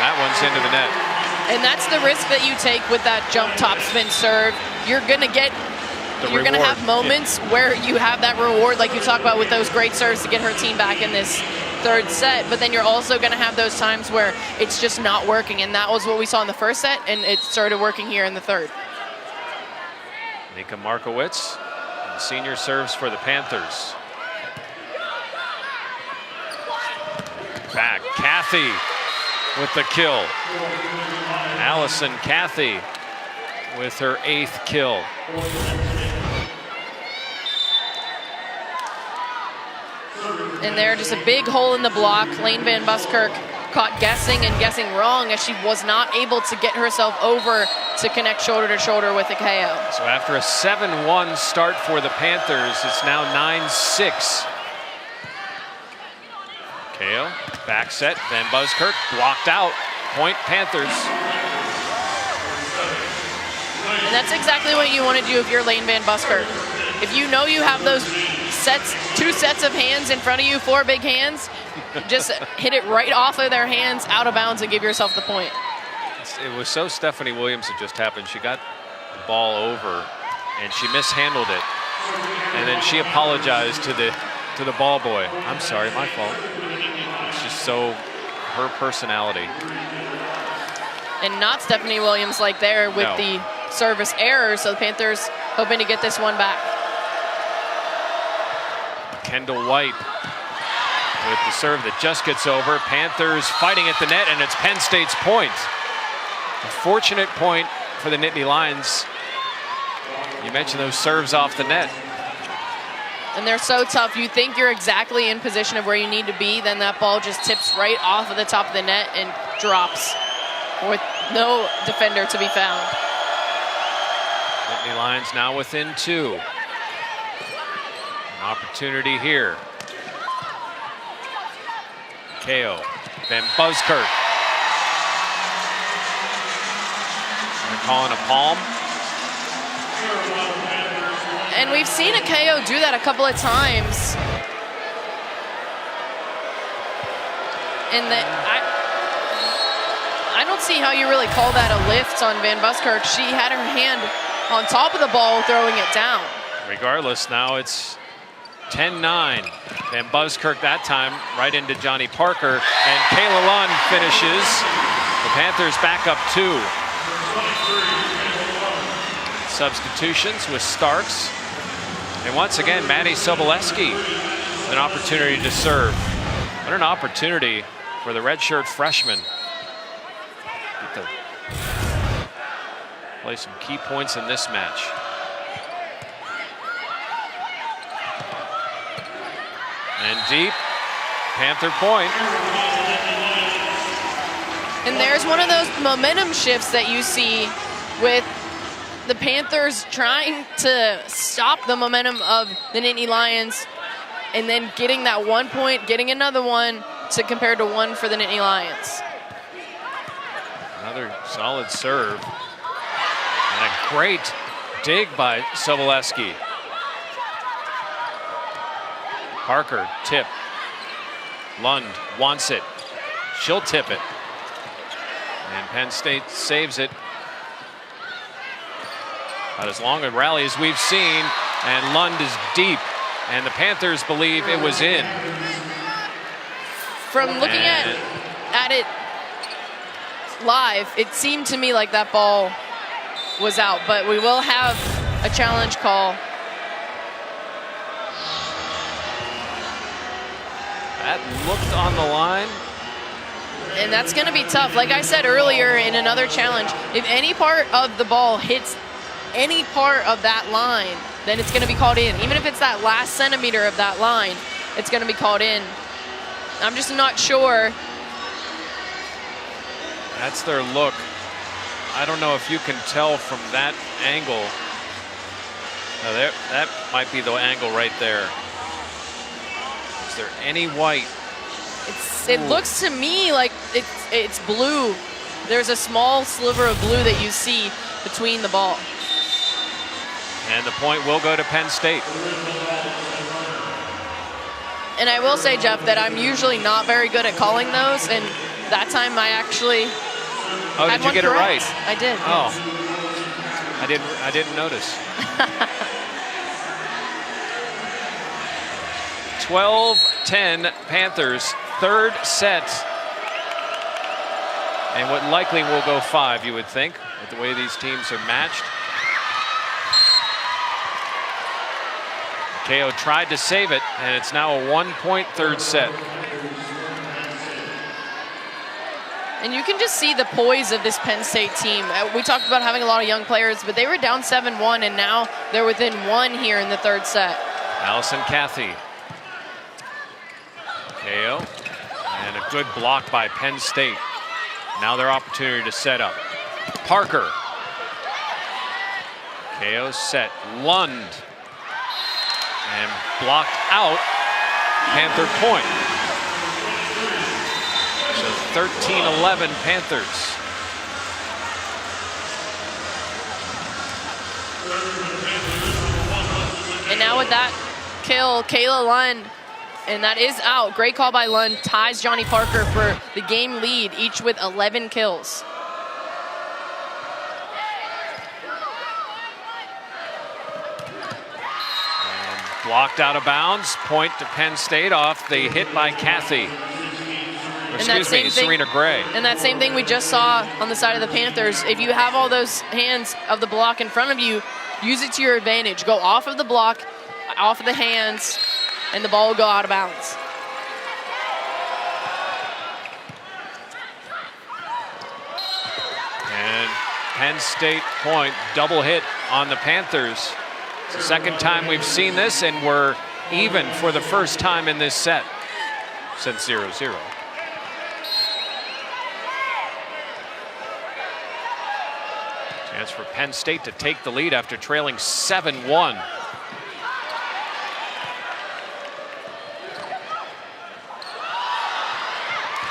that one's into the net. And that's the risk that you take with that jump topspin serve. You're going to have moments where you have that reward, like you talk about with those great serves to get her team back in this third set, but then you're also going to have those times where it's just not working, and that was what we saw in the first set, and it started working here in the third. Nika Markowitz, the senior, serves for the Panthers. Back, Cathy with the kill. Allison Cathy with her 8th kill. And there, just a big hole in the block. Lane Van Buskirk caught guessing and guessing wrong as she was not able to get herself over to connect shoulder to shoulder with the KO. So after a 7-1 start for the Panthers, it's now 9-6. KO, back set, Van Buskirk blocked out. Point Panthers. And that's exactly what you want to do if you're Lane Van Buskirk. If you know you have those sets, 2 sets of hands in front of you, 4 big hands, just hit it right off of their hands, out of bounds, and give yourself the point. It was so Stephanie Williams that just happened. She got the ball over and she mishandled it. And then she apologized to the ball boy. I'm sorry, my fault. It's just so her personality. And not Stephanie Williams like there with the service error, so the Panthers hoping to get this one back. Kendall White with the serve that just gets over. Panthers fighting at the net, and it's Penn State's point. A fortunate point for the Nittany Lions. You mentioned those serves off the net. And they're so tough. You think you're exactly in position of where you need to be, then that ball just tips right off of the top of the net and drops with no defender to be found. Nittany Lions now within 2. An opportunity here. KO, Van Buskirk. They're calling a palm. And we've seen a KO do that a couple of times. And I don't see how you really call that a lift on Van Buskirk. She had her hand on top of the ball throwing it down. Regardless, now it's 10-9. Van Buskirk that time right into Johnny Parker. And Kayla Lund finishes. The Panthers back up 2. Substitutions with Starks. And once again, Maddie Soboleski, an opportunity to serve. What an opportunity for the redshirt freshman. Get to play some key points in this match. And deep, Panther point. And there's one of those momentum shifts that you see with the Panthers trying to stop the momentum of the Nittany Lions and then getting that 1 point, getting another one to compare to 1 for the Nittany Lions. Another solid serve. And a great dig by Soboleski. Parker, tip. Lund wants it. She'll tip it. And Penn State saves it. About as long a rally as we've seen, and Lund is deep, and the Panthers believe it was in. From looking at it live, it seemed to me like that ball was out, but we will have a challenge call. That looked on the line. And that's going to be tough. Like I said earlier in another challenge, if any part of the ball hits any part of that line, then it's going to be called in. Even if it's that last centimeter of that line, it's going to be called in. I'm just not sure. That's their look. I don't know if you can tell from that angle. No, that might be the angle right there. Is there any white? It looks to me like it's blue. There's a small sliver of blue that you see between the ball. And the point will go to Penn State. And I will say, Jeff, that I'm usually not very good at calling those, and that time I actually had did you get correct. it right? I did. Oh, yes. I didn't notice. 12-10 Panthers, third set. And what likely will go 5, you would think, with the way these teams are matched. KO tried to save it, and it's now a 1-point third set. And you can just see the poise of this Penn State team. We talked about having a lot of young players, but they were down 7-1, and now they're within 1 here in the third set. Allison Cathy. KO, and a good block by Penn State. Now their opportunity to set up. Parker. KO set. Lund. And blocked out. Panther point. 13-11 Panthers. And now with that kill, Kayla Lund, and that is out. Great call by Lund, ties Johnny Parker for the game lead, each with 11 kills. And blocked out of bounds, point to Penn State off the hit by Cathy. Excuse me, Serena Gray. And that same thing we just saw on the side of the Panthers. If you have all those hands of the block in front of you, use it to your advantage. Go off of the block, off of the hands, and the ball will go out of bounds. And Penn State point, double hit on the Panthers. It's the second time we've seen this, and we're even for the first time in this set since 0-0. Chance for Penn State to take the lead after trailing 7-1.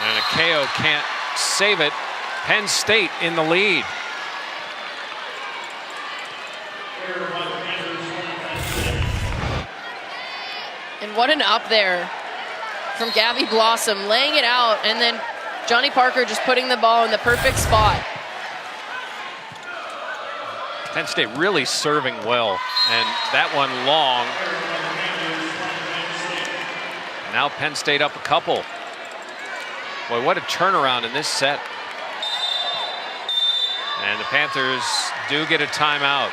And Ateneo can't save it. Penn State in the lead. And what an up there from Gabby Blossom, laying it out, and then Johnny Parker just putting the ball in the perfect spot. Penn State really serving well, and that one long. Now Penn State up a couple. Boy, what a turnaround in this set. And the Panthers do get a timeout.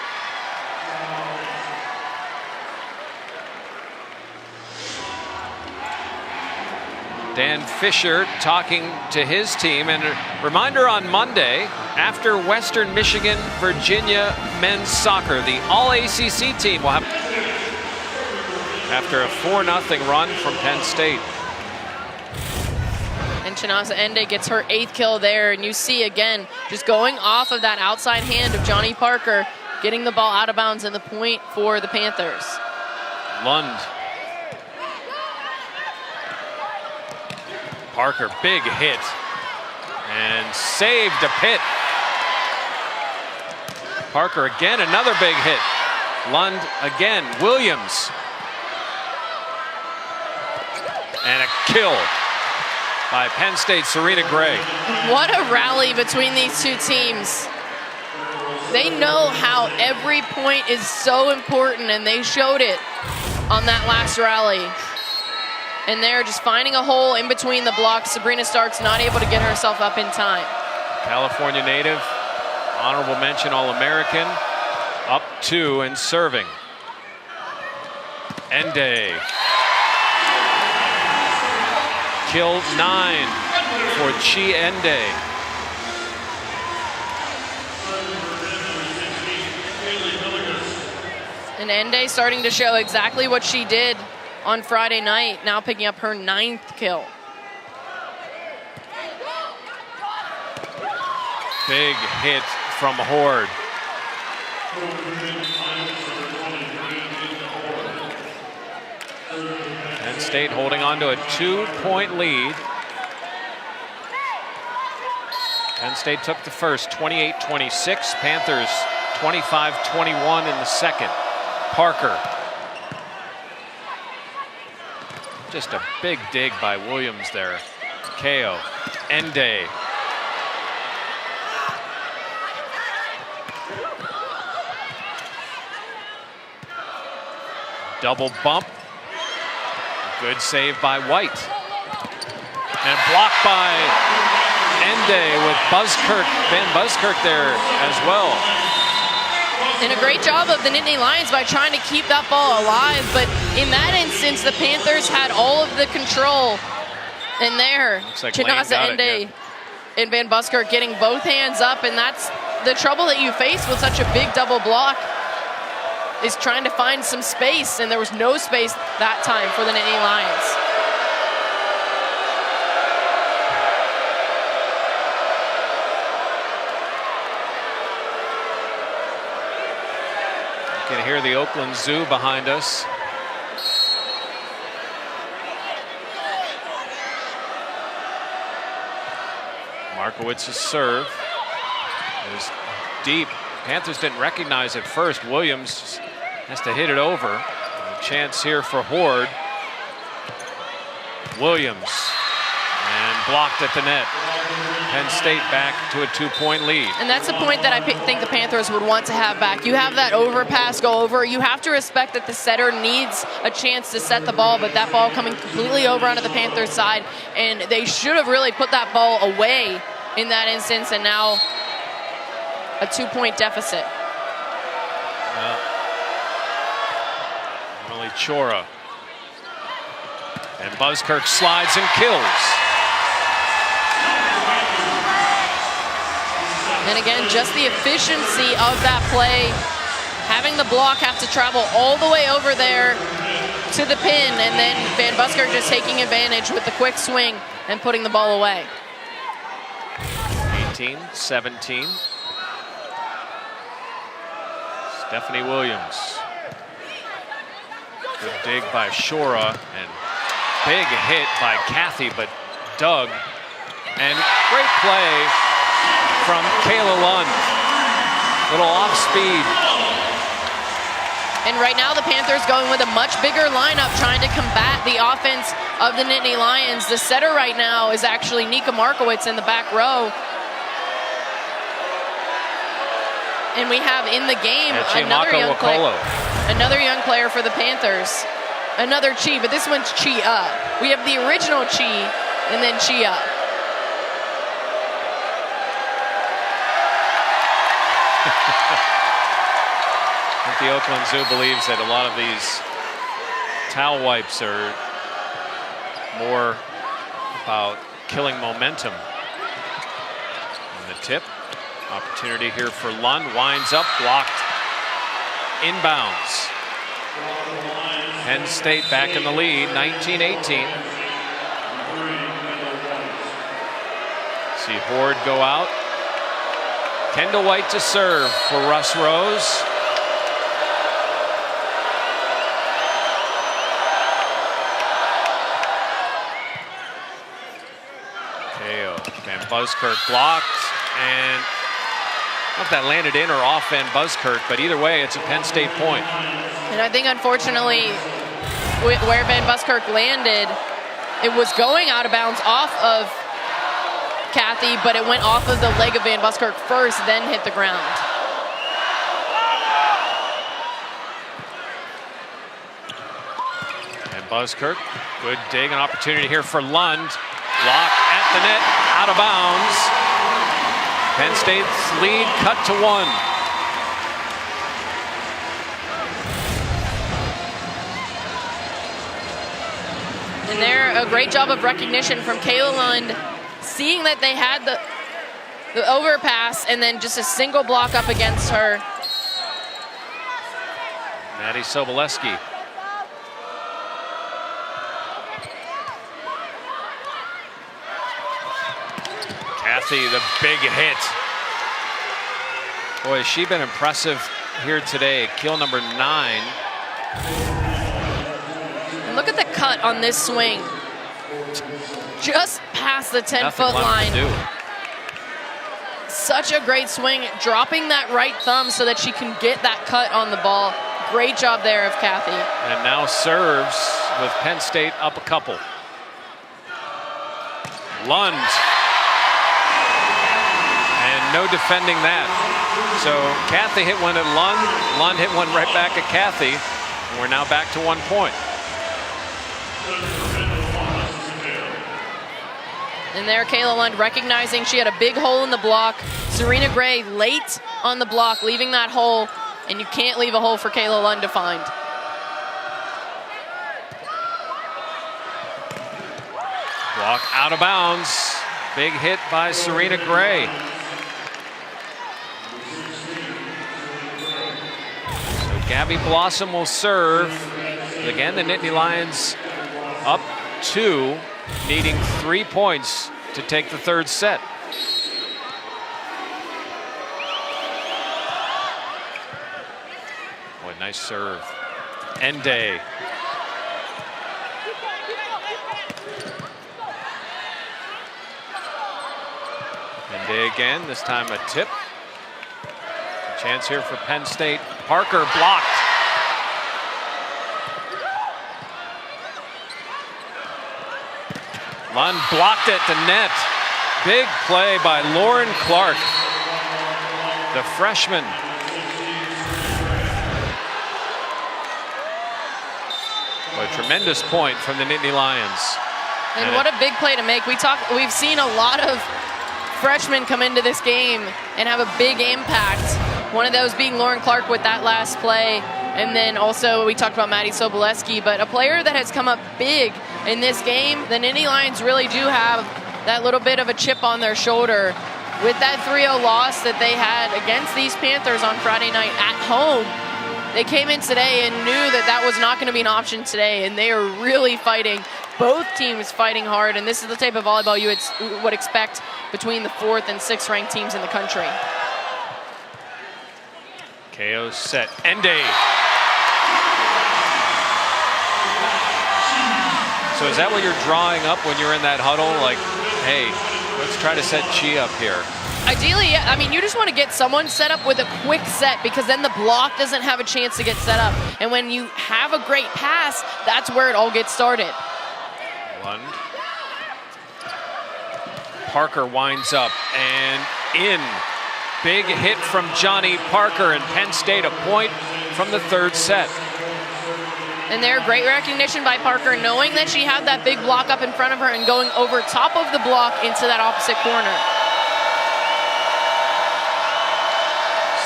Dan Fisher talking to his team, and a reminder on Monday, after Western Michigan, Virginia men's soccer, the All-ACC team will have, after a 4-0 run from Penn State. And Chinasa Ende gets her 8th kill there, and you see again, just going off of that outside hand of Johnny Parker, getting the ball out of bounds and the point for the Panthers. Lund. Parker, big hit, and saved to Pitt. Parker again, another big hit. Lund again, Williams. And a kill by Penn State, Serena Gray. What a rally between these two teams. They know how every point is so important, and they showed it on that last rally. And they're just finding a hole in between the blocks. Sabrina Stark's not able to get herself up in time. California native, honorable mention All-American, up 2 and serving. Ende. Kill 9 for Chi Ende. And Ende starting to show exactly what she did on Friday night, now picking up her 9th kill. Big hit from Horde. Penn State holding on to a 2-point lead. Penn State took the first, 28-26. Panthers 25-21 in the second. Parker. Just a big dig by Williams there. KO. Ende. Double bump. Good save by White. And blocked by Ende with Buskirk, Van Buskirk there as well. And a great job of the Nittany Lions by trying to keep that ball alive. But in that instance, the Panthers had all of the control. And there, like Chinasa Ende and Van Buskirk getting both hands up. And that's the trouble that you face with such a big double block, is trying to find some space. And there was no space that time for the Nittany Lions. You can hear the Oakland Zoo behind us. Markowitz's serve is deep. Panthers didn't recognize it first. Williams has to hit it over. A chance here for Horde. Williams, and blocked at the net. Penn State back to a 2-point lead. And that's the point that I think the Panthers would want to have back. You have that overpass go over. You have to respect that the setter needs a chance to set the ball, but that ball coming completely over onto the Panthers side, and they should have really put that ball away in that instance, and now a 2-point deficit. Emily Chora. And Buskirk slides and kills. And again, just the efficiency of that play, having the block have to travel all the way over there to the pin, and then Van Buskirk just taking advantage with the quick swing and putting the ball away. 18-17. Stephanie Williams. Good dig by Shora, and big hit by Cathy, but dug. And great play from Kayla Lund. Little off speed. And right now the Panthers going with a much bigger lineup, trying to combat the offense of the Nittany Lions. The setter right now is actually Nika Markowitz in the back row. And we have in the game another young player for the Panthers. Another Chi, but this one's Chi. We have the original Chi and then Chia. I think the Oakland Zoo believes that a lot of these towel wipes are more about killing momentum. And the tip, opportunity here for Lund, winds up, blocked, inbounds. Penn State back in the lead, 19-18. See Horde go out. Kendall White to serve for Russ Rose. KO. Van Buskirk blocked, and I don't know if that landed in or off Van Buskirk, but either way, it's a Penn State point. And I think, unfortunately, where Van Buskirk landed, it was going out of bounds off of Cathy, but it went off of the leg of Van Buskirk first, then hit the ground. And Buskirk, good dig, an opportunity here for Lund. Block at the net, out of bounds. Penn State's lead cut to 1. And there, a great job of recognition from Kayla Lund, seeing that they had the overpass and then just a single block up against her. Maddie Soboleski. Cathy, the big hit. Boy, has she been impressive here today. Kill number 9. And look at the cut on this swing. Just past the 10-foot line. Such a great swing, dropping that right thumb so that she can get that cut on the ball. Great job there of Cathy. And now serves with Penn State up a couple. Lund. And no defending that. So Cathy hit one at Lund. Lund hit one right back at Cathy. And we're now back to 1 point. And there, Kayla Lund recognizing she had a big hole in the block. Serena Gray late on the block, leaving that hole, and you can't leave a hole for Kayla Lund to find. Block out of bounds. Big hit by Serena Gray. So Gabby Blossom will serve. Again, the Nittany Lions up 2. Needing 3 points to take the third set. Boy, nice serve. Ende. Ende again, this time a tip. A chance here for Penn State. Parker blocked. Lund blocked at the net. Big play by Lauren Clark, the freshman. A tremendous point from the Nittany Lions. And what a big play to make. We've seen a lot of freshmen come into this game and have a big impact. One of those being Lauren Clark with that last play. And then also we talked about Maddie Soboleski, but a player that has come up big in this game. The Nittany Lions really do have that little bit of a chip on their shoulder with that 3-0 loss that they had against these Panthers on Friday night at home. They came in today and knew that that was not going to be an option today, and they are really fighting. Both teams fighting hard, and this is the type of volleyball you would expect between the 4th and 6th ranked teams in the country. KO set. Ende. So is that what you're drawing up when you're in that huddle? Like, hey, let's try to set Chi up here. Ideally, yeah. I mean, you just want to get someone set up with a quick set because then the block doesn't have a chance to get set up. And when you have a great pass, that's where it all gets started. Lund. Parker winds up and in. Big hit from Johnny Parker, and Penn State a point from the 3rd set. And there, great recognition by Parker, knowing that she had that big block up in front of her and going over top of the block into that opposite corner.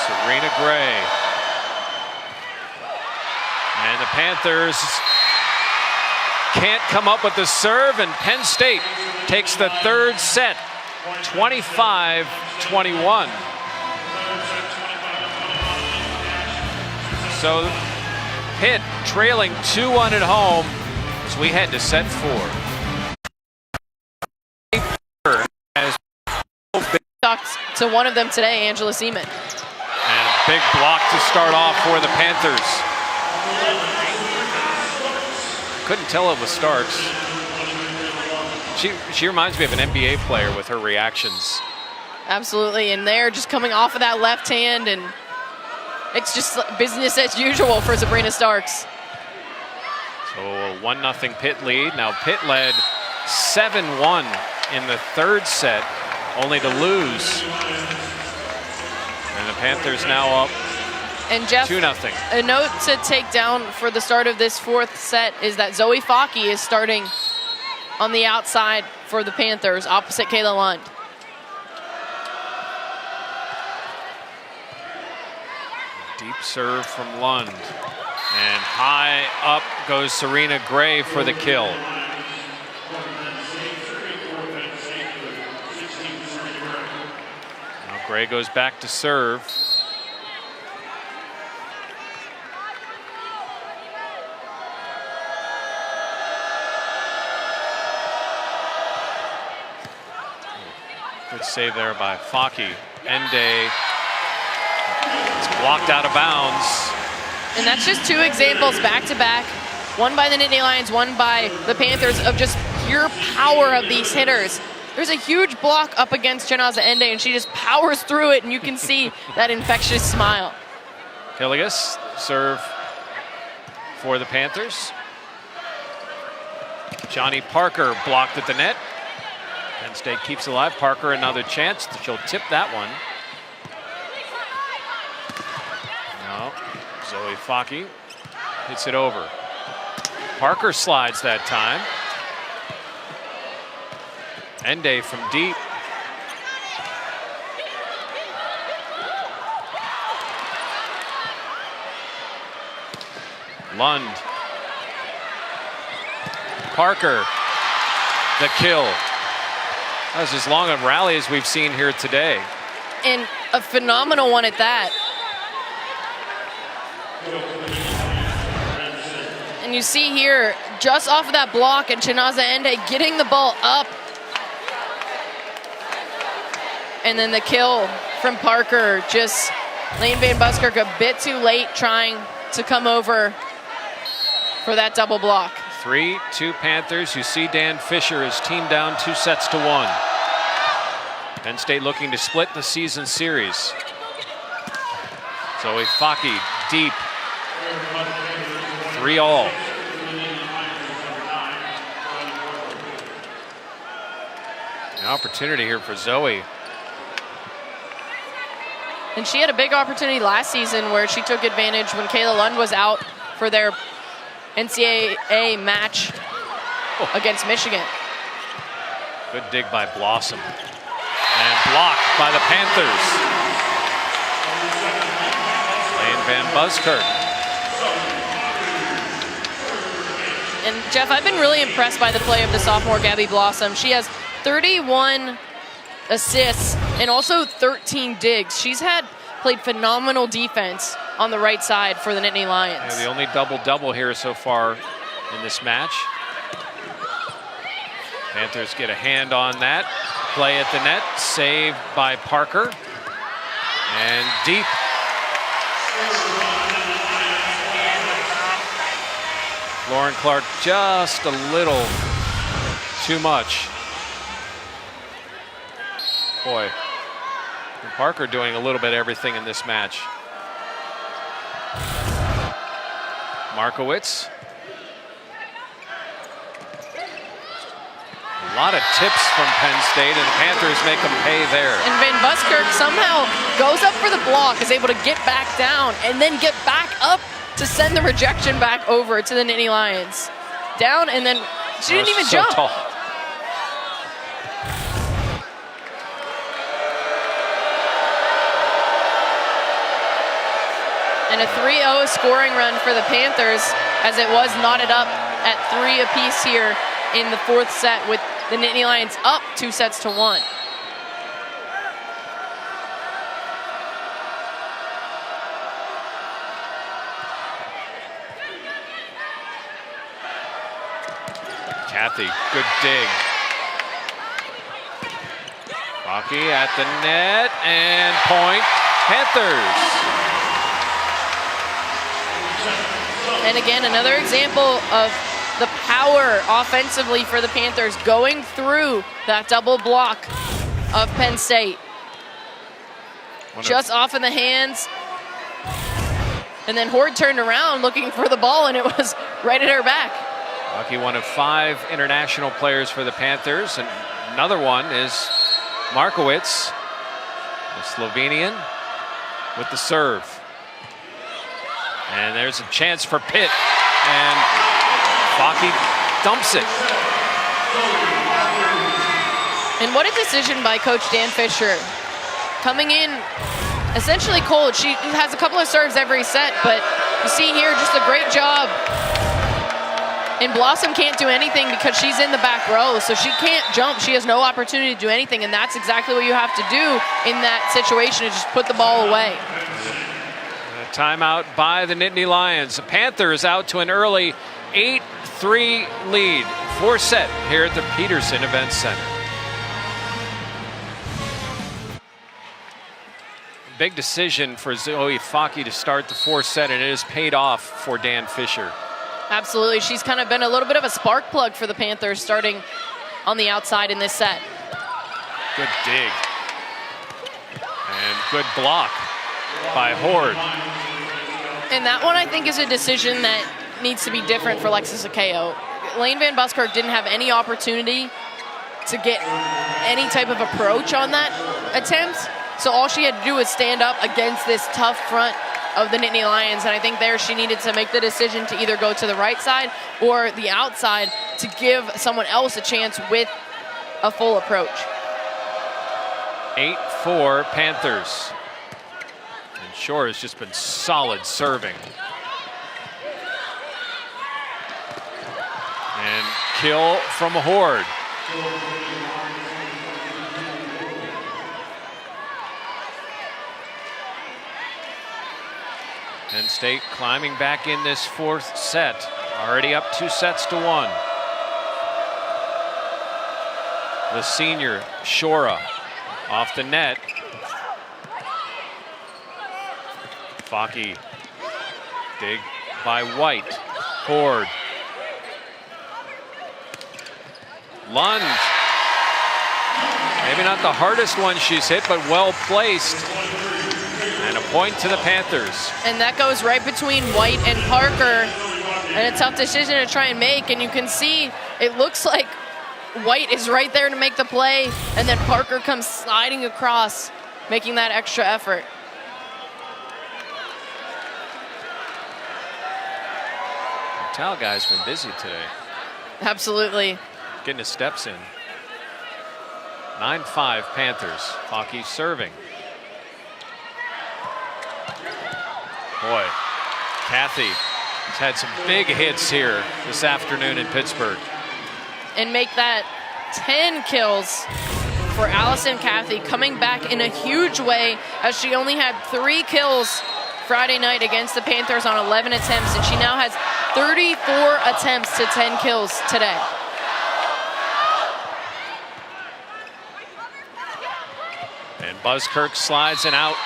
Serena Gray. And the Panthers can't come up with the serve, and Penn State takes the 3rd set, 25-21. So Pitt trailing 2-1 at home as we head to set 4. As Talked to one of them today, Angela Seaman. And a big block to start off for the Panthers. Couldn't tell it was Starks. She reminds me of an NBA player with her reactions. Absolutely, and they're just coming off of that left hand, and it's just business as usual for Sabrina Starks. So a 1-0 Pitt lead. Now Pitt led 7-1 in the 3rd set, only to lose. And the Panthers now up and Jeff, 2-0. A note to take down for the start of this 4th set is that Zoe Fockey is starting on the outside for the Panthers, opposite Kayla Lund. Deep serve from Lund. And high up goes Serena Gray for the kill. Now Gray goes back to serve. Good save there by Fockey. Ende. It's blocked out of bounds. And that's just 2 examples back-to-back. One by the Nittany Lions, one by the Panthers, of just pure power of these hitters. There's a huge block up against Chinaza Ende, and she just powers through it, and you can see that infectious smile. Hilligus, serve for the Panthers. Johnny Parker blocked at the net. Penn State keeps alive. Parker another chance. She'll tip that one. No. Zoe Fockey hits it over. Parker slides that time. Ende from deep. Lund. Parker, the kill. That was as long a rally as we've seen here today. And a phenomenal one at that. And you see here, just off of that block, and Chinaza Ende getting the ball up. And then the kill from Parker, just Lane Van Buskirk a bit too late trying to come over for that double block. 3-2 Panthers. You see Dan Fisher is team down 2-1. Penn State looking to split the season series. Zoe Faki deep. 3-all. An opportunity here for Zoe. And she had a big opportunity last season where she took advantage when Kayla Lund was out for their NCAA match against Michigan. Good dig by Blossom. And blocked by the Panthers. Lane Van Buskirk. And Jeff, I've been really impressed by the play of the sophomore Gabby Blossom. She has 31 assists and also 13 digs. She's played phenomenal defense on the right side for the Nittany Lions. Yeah, the only double-double here so far in this match. Panthers get a hand on that. Play at the net, saved by Parker. And deep. Lauren Clark just a little too much. Boy, Parker doing a little bit of everything in this match. Markowitz. A lot of tips from Penn State, and the Panthers make them pay there. And Van Buskirk somehow goes up for the block, is able to get back down, and then get back up to send the rejection back over to the Nittany Lions. Down, and then she didn't even jump. Tall. And a 3-0 scoring run for the Panthers, as it was knotted up at 3 apiece here in the 4th set, with the Nittany Lions up 2-1. Cathy, good dig. Rocky at the net, and point, Panthers. And again, another example of the power offensively for the Panthers going through that double block of Penn State. Just off in the hands. And then Horde turned around looking for the ball, and it was right at her back. Rocky, one of 5 international players for the Panthers, and another one is Markowitz, the Slovenian, with the serve. And there's a chance for Pitt, and Faki dumps it. And what a decision by Coach Dan Fisher. Coming in essentially cold. She has a couple of serves every set, but you see here just a great job. And Blossom can't do anything because she's in the back row, so she can't jump. She has no opportunity to do anything, and that's exactly what you have to do in that situation, is just put the ball away. Timeout by the Nittany Lions. The Panthers out to an early 8-3 lead. 4th set here at the Peterson Events Center. Big decision for Zoe Faki to start the 4th set, and it has paid off for Dan Fisher. Absolutely. She's kind of been a little bit of a spark plug for the Panthers starting on the outside in this set. Good dig. And good block by Horde. And that one, I think, is a decision that needs to be different for Lexus Akeo. Lane Van Buskirk didn't have any opportunity to get any type of approach on that attempt. So all she had to do was stand up against this tough front of the Nittany Lions. And I think there she needed to make the decision to either go to the right side or the outside to give someone else a chance with a full approach. 8-4 Panthers. And Shore has just been solid serving. And kill from Horde. Penn State climbing back in this 4th set. Already up 2-1. The senior, Shora, off the net. Faki, dig by White. Horde. Lund. Maybe not the hardest one she's hit, but well placed. And a point to the Panthers. And that goes right between White and Parker. And a tough decision to try and make. And you can see it looks like White is right there to make the play. And then Parker comes sliding across, making that extra effort. The Tal guy's been busy today. Absolutely. Getting his steps in. 9-5 Panthers. Hockey serving. Boy, Cathy has had some big hits here this afternoon in Pittsburgh. And make that 10 kills for Allison Cathy, coming back in a huge way, as she only had 3 kills Friday night against the Panthers on 11 attempts, and she now has 34 attempts to 10 kills today. And Buskirk slides and out.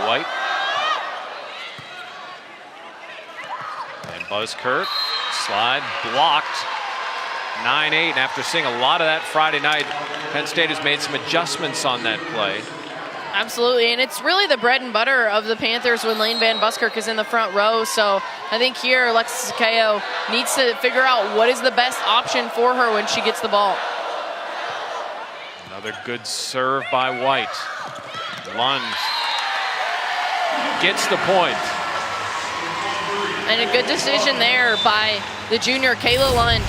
White. And Buskirk, slide blocked. 9-8, and after seeing a lot of that Friday night, Penn State has made some adjustments on that play. Absolutely, and it's really the bread and butter of the Panthers when Lane Van Buskirk is in the front row. So I think here Alexis Sakeo needs to figure out what is the best option for her when she gets the ball. Another good serve by White. Lund gets the point. And a good decision there by the junior Kayla Lund.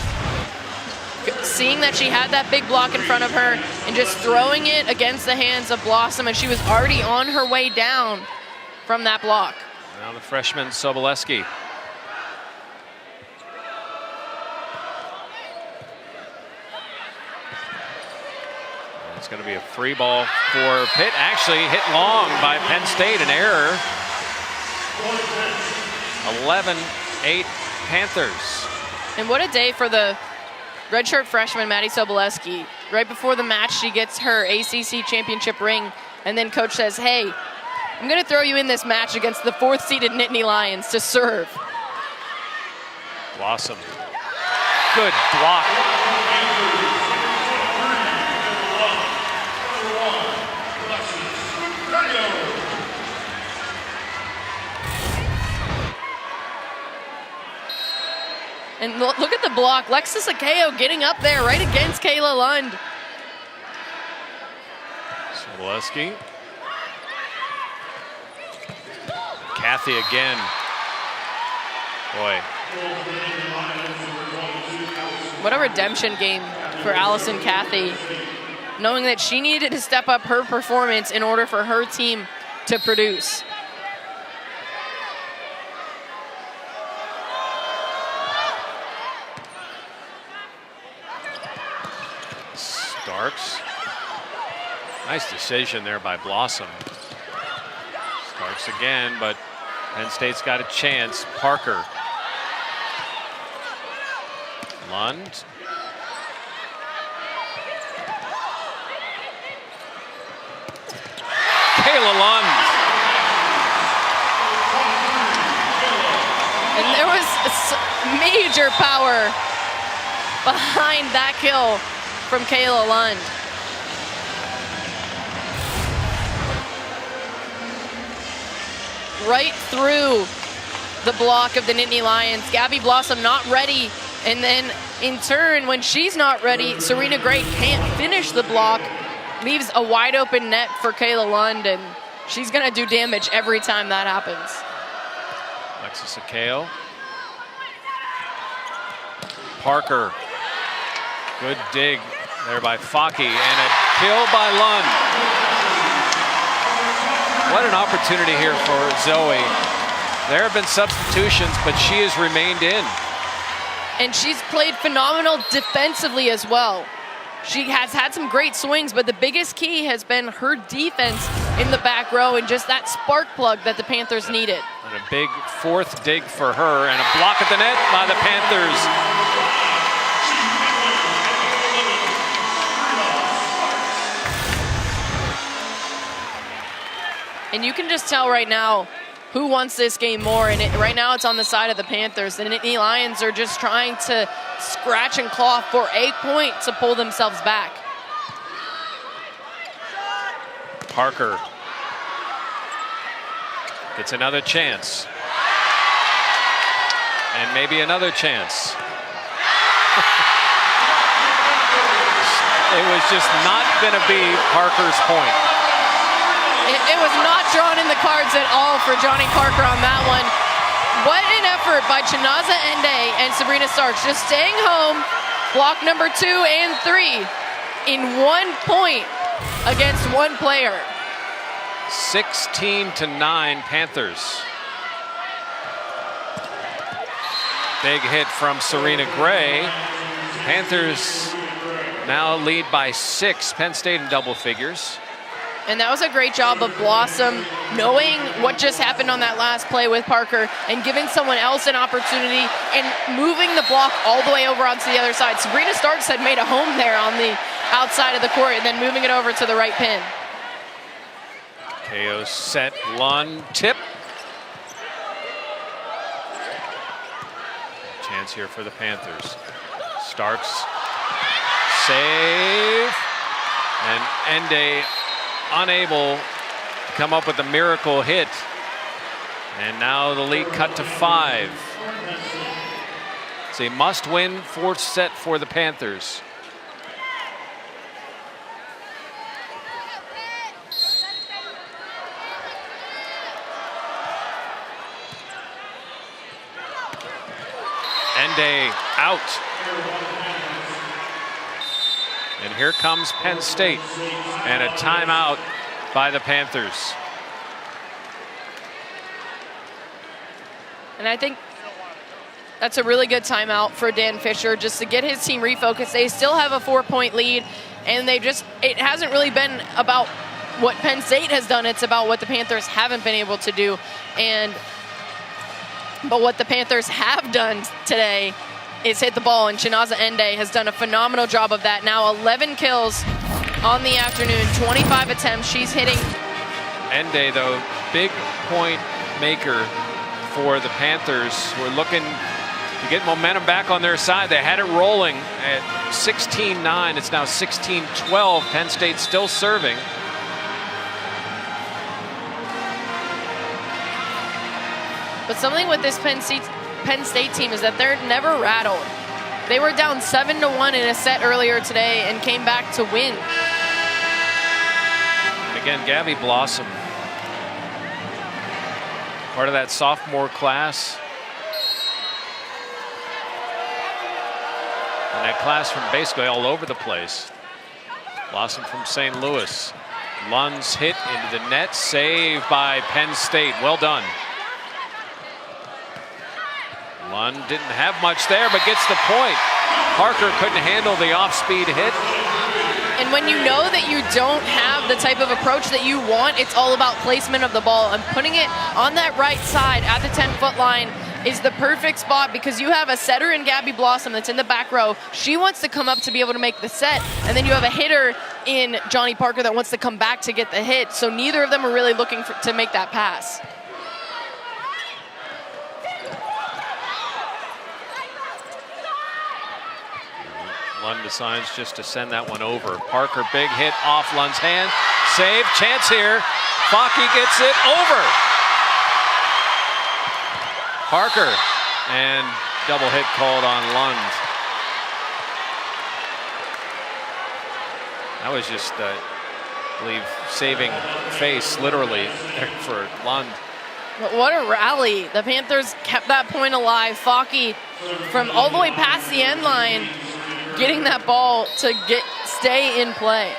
Seeing that she had that big block in front of her and just throwing it against the hands of Blossom, and she was already on her way down from that block. Now the freshman Soboleski. It's going to be a free ball for Pitt. Actually hit long by Penn State, an error. 11-8 Panthers. And what a day for the redshirt freshman Maddie Soboleski. Right before the match, she gets her ACC championship ring, and then coach says, hey, I'm going to throw you in this match against the 4th-seeded Nittany Lions to serve. Blossom. Good block. And look at the block. Alexis Sakeo getting up there right against Kayla Lund. Soboleski. Cathy again. Boy. What a redemption game for Allison Cathy, knowing that she needed to step up her performance in order for her team to produce. Starks. Nice decision there by Blossom. Starks again, but Penn State's got a chance. Parker. Lund. Kayla Lund. And there was major power behind that kill from Kayla Lund. Right through the block of the Nittany Lions. Gabby Blossom not ready, and then in turn, when she's not ready, Serena Gray can't finish the block, leaves a wide open net for Kayla Lund, and she's gonna do damage every time that happens. Alexis Sakeo. Parker. Good dig there by Fockey, and a kill by Lund. What an opportunity here for Zoe. There have been substitutions, but she has remained in. And she's played phenomenal defensively as well. She has had some great swings, but the biggest key has been her defense in the back row and just that spark plug that the Panthers needed. And a big 4th dig for her, and a block at the net by the Panthers. And you can just tell right now who wants this game more. And right now it's on the side of the Panthers. The Nittany Lions are just trying to scratch and claw for a point to pull themselves back. Parker gets another chance. And maybe another chance. It was just not going to be Parker's point. It was not drawn in the cards at all for Johnny Parker on that one. What an effort by Chinaza Ende and Sabrina Starks, just staying home, block number 2 and 3 in 1 point against one player. 16-9 Panthers. Big hit from Serena Gray. Panthers now lead by 6. Penn State in double figures. And that was a great job of Blossom knowing what just happened on that last play with Parker and giving someone else an opportunity and moving the block all the way over onto the other side. Sabrina Starks had made a home there on the outside of the court and then moving it over to the right pin. KO set, Lund, tip. Chance here for the Panthers. Starks, save. And Ende unable to come up with a miracle hit. And now the lead cut to 5. It's a must-win 4th set for the Panthers. Ende out. And here comes Penn State and a timeout by the Panthers. And I think that's a really good timeout for Dan Fisher just to get his team refocused. They still have a 4-point lead and it hasn't really been about what Penn State has done. It's about what the Panthers haven't been able to do. But what the Panthers have done today is hit the ball, and Chinaza Ende has done a phenomenal job of that. Now 11 kills on the afternoon, 25 attempts. She's hitting. Ende, though, big point maker for the Panthers. We're looking to get momentum back on their side. They had it rolling at 16-9. It's now 16-12. Penn State still serving. But something with this Penn State team is that they're never rattled. They were down 7-1 in a set earlier today and came back to win. And again, Gabby Blossom, part of that sophomore class. And that class from basically all over the place. Blossom from St. Louis. Lund's hit into the net, saved by Penn State. Well done. Lund didn't have much there, but gets the point. Parker couldn't handle the off-speed hit. And when you know that you don't have the type of approach that you want, it's all about placement of the ball. And putting it on that right side at the 10-foot line is the perfect spot because you have a setter in Gabby Blossom that's in the back row. She wants to come up to be able to make the set. And then you have a hitter in Johnny Parker that wants to come back to get the hit. So neither of them are really looking to make that pass. Lund decides just to send that one over. Parker, big hit off Lund's hand. Save, chance here. Fockey gets it over. Parker, and double hit called on Lund. That was just, I believe, saving face, literally, for Lund. But what a rally. The Panthers kept that point alive. Fockey from all the way past the end line, getting that ball to stay in play.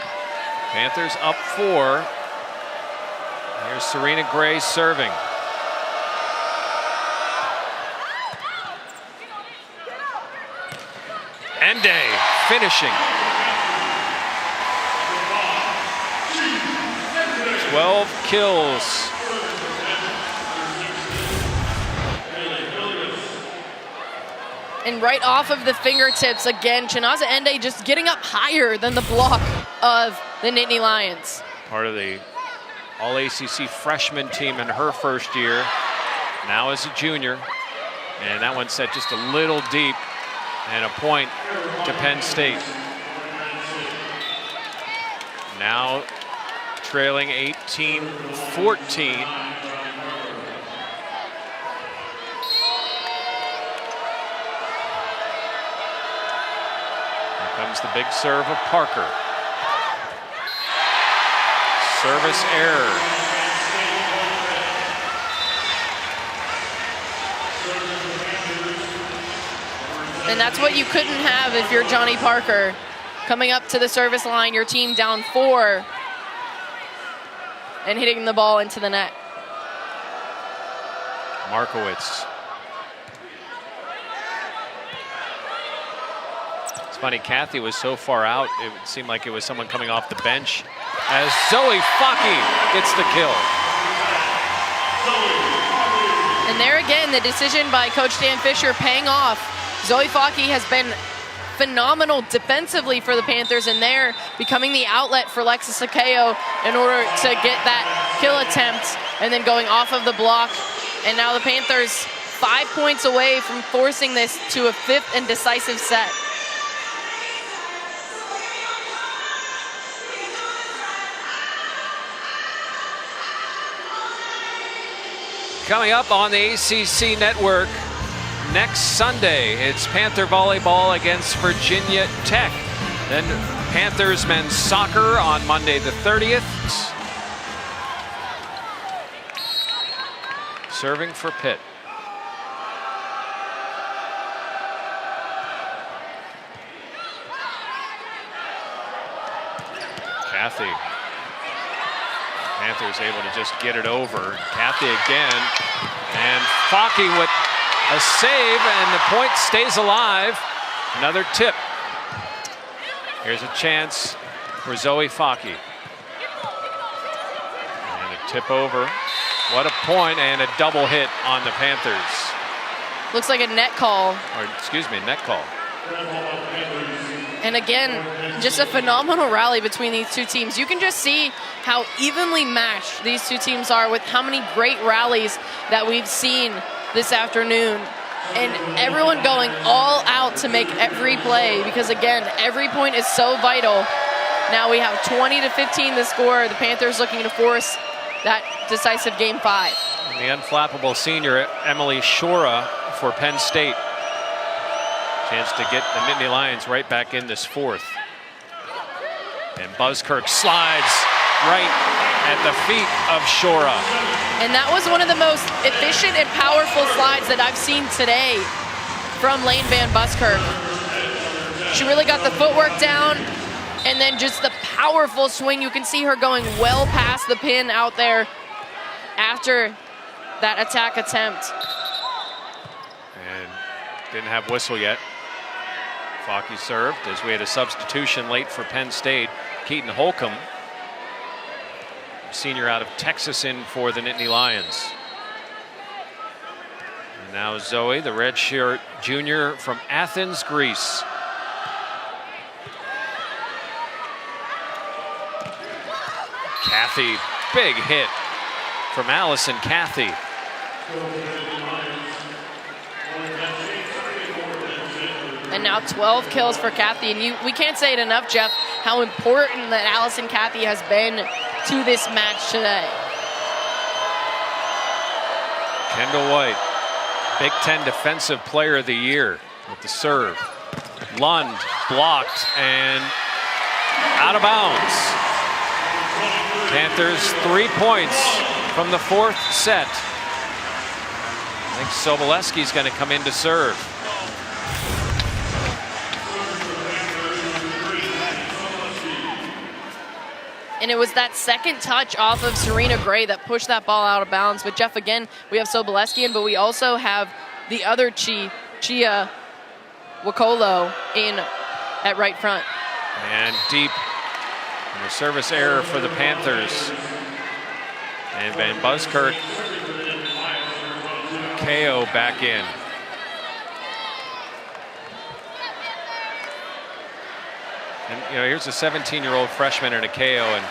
Panthers up 4. Here's Serena Gray serving. Ende finishing. 12 kills. And right off of the fingertips, again, Chinaza Ende just getting up higher than the block of the Nittany Lions. Part of the All ACC freshman team in her first year, now as a junior. And that one set just a little deep, and a point to Penn State. Now trailing 18-14. Here comes the big serve of Parker. Service error. And that's what you couldn't have if you're Johnny Parker. Coming up to the service line, your team down 4 and hitting the ball into the net. Markowitz. It's funny, Cathy was so far out, it seemed like it was someone coming off the bench as Zoe Faki gets the kill. And there again, the decision by Coach Dan Fisher paying off. Zoe Faki has been phenomenal defensively for the Panthers, and they're becoming the outlet for Alexis Akeo in order to get that kill attempt and then going off of the block. And now the Panthers 5 points away from forcing this to a 5th and decisive set. Coming up on the ACC Network next Sunday, it's Panther volleyball against Virginia Tech. Then Panthers men's soccer on Monday the 30th. Serving for Pitt. Cathy. Panthers able to just get it over. Cathy again, and Faki with a save, and the point stays alive. Another tip. Here's a chance for Zoe Faki. And a tip over. What a point, and a double hit on the Panthers. Looks like a net call. Or, excuse me, net call. And again, just a phenomenal rally between these two teams. You can just see how evenly matched these two teams are with how many great rallies that we've seen this afternoon. And everyone going all out to make every play because, again, every point is so vital. Now we have 20-15 the score. The Panthers looking to force that decisive game 5. And the unflappable senior, Emily Shora for Penn State. Chance to get the Nittany Lions right back in this 4th. And Buskirk slides right at the feet of Shora. And that was one of the most efficient and powerful slides that I've seen today from Lane Van Buskirk. She really got the footwork down, and then just the powerful swing. You can see her going well past the pin out there after that attack attempt. And didn't have whistle yet. Faki served as we had a substitution late for Penn State. Keaton Holcomb, senior out of Texas, in for the Nittany Lions. And now Zoe, the redshirt junior from Athens, Greece. Cathy, big hit from Allison Cathy. And now 12 kills for Cathy. And we can't say it enough, Jeff, how important that Allison Cathy has been to this match today. Kendall White, Big Ten Defensive Player of the Year with the serve. Lund blocked and out of bounds. Panthers 3 points from the 4th set. I think Sobolewski's going to come in to serve. And it was that second touch off of Serena Gray that pushed that ball out of bounds. But Jeff, again, we have Sobolewski in, but we also have the other Chia Wakolo in at right front. And deep. And a service error for the Panthers. And Van Buskirk, KO back in. And, you know, here's a 17-year-old freshman in a KO, and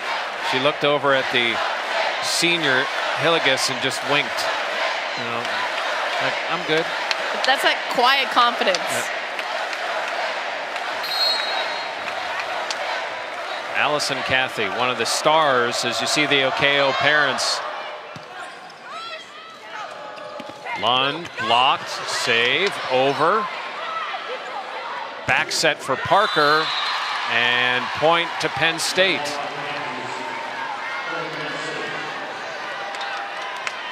she looked over at the senior Hillegas and just winked. You know, like, I'm good. That's that quiet confidence. Yeah. Allison Cathy, one of the stars, as you see the Okeo parents. Lund blocked, save, over. Back set for Parker, and point to Penn State.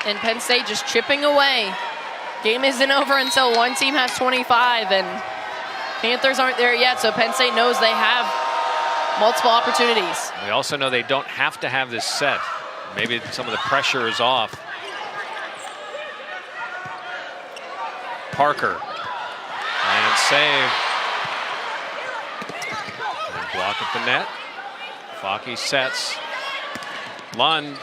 And Penn State just chipping away. Game isn't over until one team has 25, and Panthers aren't there yet, so Penn State knows they have multiple opportunities. We also know they don't have to have this set. Maybe some of the pressure is off. Parker, and save. And block at the net. Fockey sets. Lund.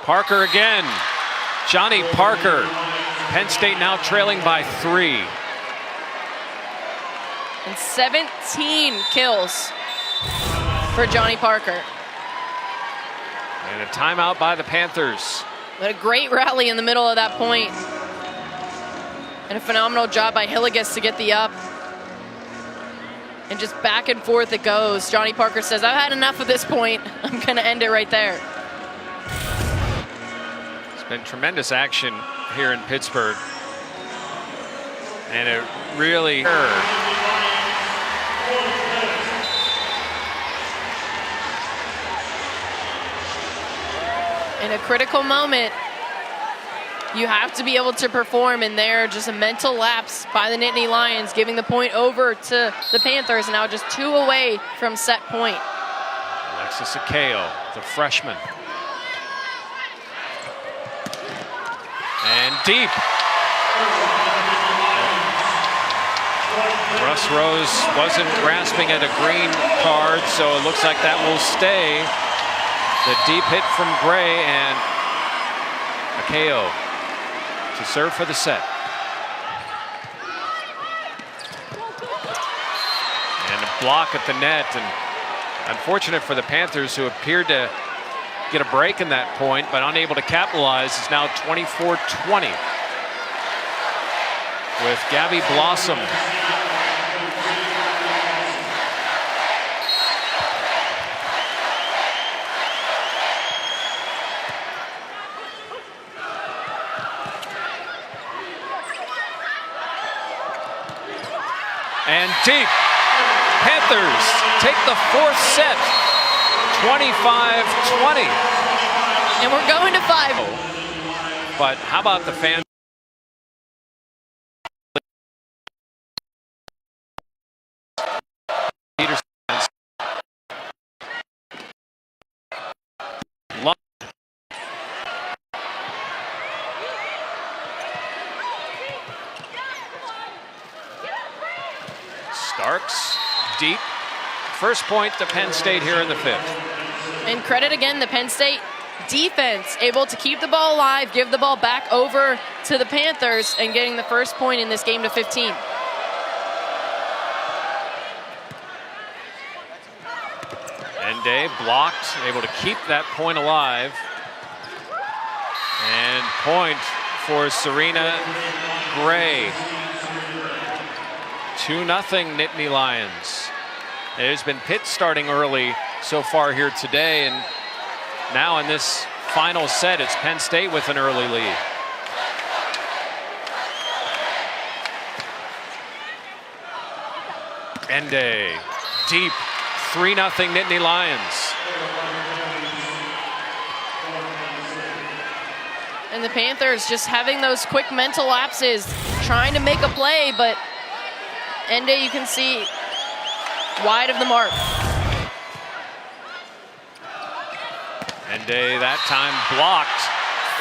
Parker again. Johnny Parker. Penn State now trailing by 3. And 17 kills for Johnny Parker. And a timeout by the Panthers. But a great rally in the middle of that point. And a phenomenal job by Hillegas to get the up. And just back and forth it goes. Johnny Parker says, I've had enough of this point. I'm going to end it right there. It's been tremendous action here in Pittsburgh. And it really in a critical moment, you have to be able to perform, and there just a mental lapse by the Nittany Lions, giving the point over to the Panthers, now just 2 away from set point. Alexis Akeo, the freshman. And deep. Russ Rose wasn't grasping at a green card, so it looks like that will stay. The deep hit from Gray, and Akeo to serve for the set. And a block at the net, and unfortunate for the Panthers, who appeared to get a break in that point, but unable to capitalize. It's now 24-20 with Gabby Blossom. And deep. Panthers take the 4th set, 25-20. And we're going to 5. But how about the fans? Starks, deep. First point to Penn State here in the 5th. And credit again the Penn State defense, able to keep the ball alive, give the ball back over to the Panthers, and getting the first point in this game to 15. Ende blocked, able to keep that point alive. And point for Serena Gray. 2-0 Nittany Lions. It has been Pitt starting early so far here today, and now in this final set, it's Penn State with an early lead. Ende, deep, 3-0 Nittany Lions. And the Panthers just having those quick mental lapses, trying to make a play, but Ende, you can see, wide of the mark. Ende that time blocked.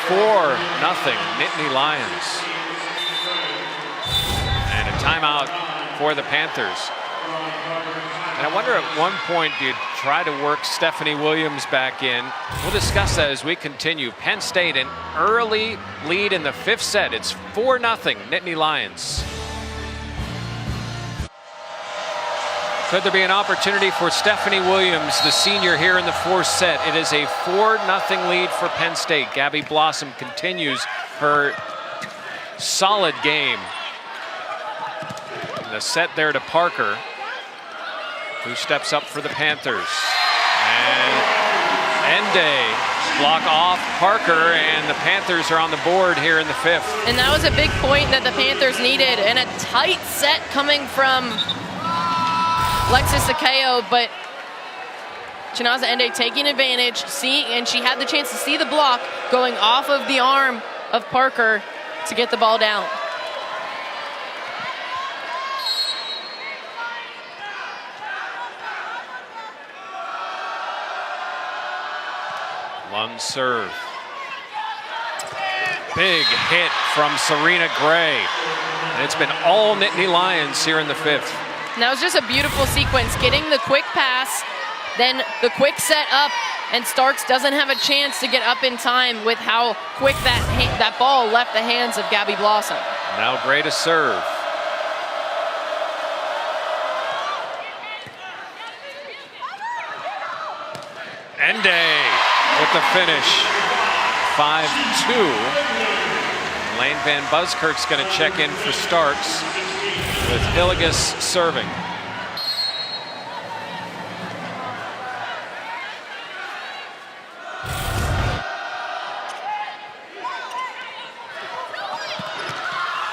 4-0 Nittany Lions. And a timeout for the Panthers. And I wonder at one point, do you try to work Stephanie Williams back in? We'll discuss that as we continue. Penn State, an early lead in the 5th set. It's 4-0 Nittany Lions. Could there be an opportunity for Stephanie Williams, the senior, here in the fourth set? It is a 4-0 lead for Penn State. Gabby Blossom continues her solid game. And the set there to Parker, who steps up for the Panthers. And Ende block off Parker, and the Panthers are on the board here in the fifth. And that was a big point that the Panthers needed, and a tight set coming from Alexis Sakeo, but Chinaza Ende taking advantage, and she had the chance to see the block going off of the arm of Parker to get the ball down. Lund serve. Big hit from Serena Gray. And it's been all Nittany Lions here in the fifth. And that was just a beautiful sequence, getting the quick pass, then the quick set up, and Starks doesn't have a chance to get up in time with how quick that ball left the hands of Gabby Blossom. Now Gray to serve. Ende with the finish. 5-2. Lane Van Buskirk's going to check in for Starks with Hillegas serving.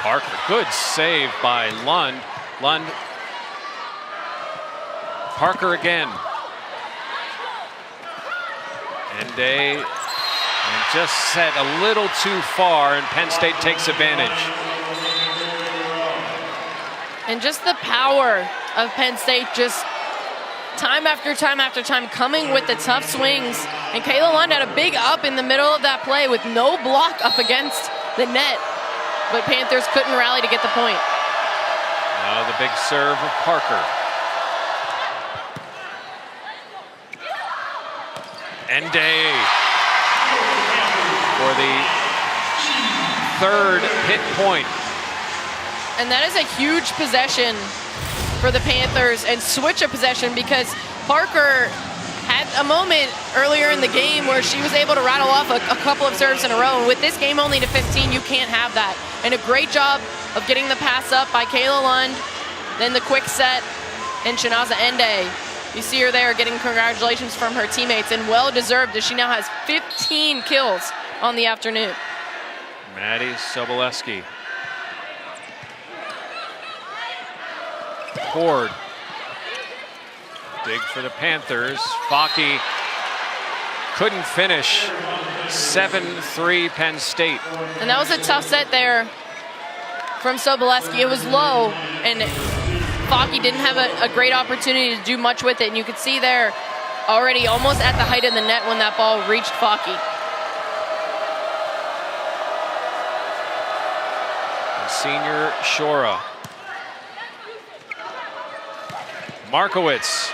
Parker, good save by Lund. Lund. Parker again. Ende, and just set a little too far, and Penn State takes advantage. And just the power of Penn State, just time after time after time coming with the tough swings. And Kayla Lund had a big up in the middle of that play with no block up against the net, but Panthers couldn't rally to get the point. Now the big serve of Parker. Ende for the third hit point. And that is a huge possession for the Panthers, and switch of possession, because Parker had a moment earlier in the game where she was able to rattle off a couple of serves in a row. And with this game only to 15, you can't have that. And a great job of getting the pass up by Kayla Lund, then the quick set, and Chinaza Ende. You see her there getting congratulations from her teammates, and well-deserved, as she now has 15 kills on the afternoon. Maddie Soboleski. Ford. Dig for the Panthers. Fockey couldn't finish. 7-3 Penn State. And that was a tough set there from Soboleski. It was low, and Fockey didn't have a great opportunity to do much with it. And you could see there already almost at the height of the net when that ball reached Fockey. And senior Shora. Markowitz.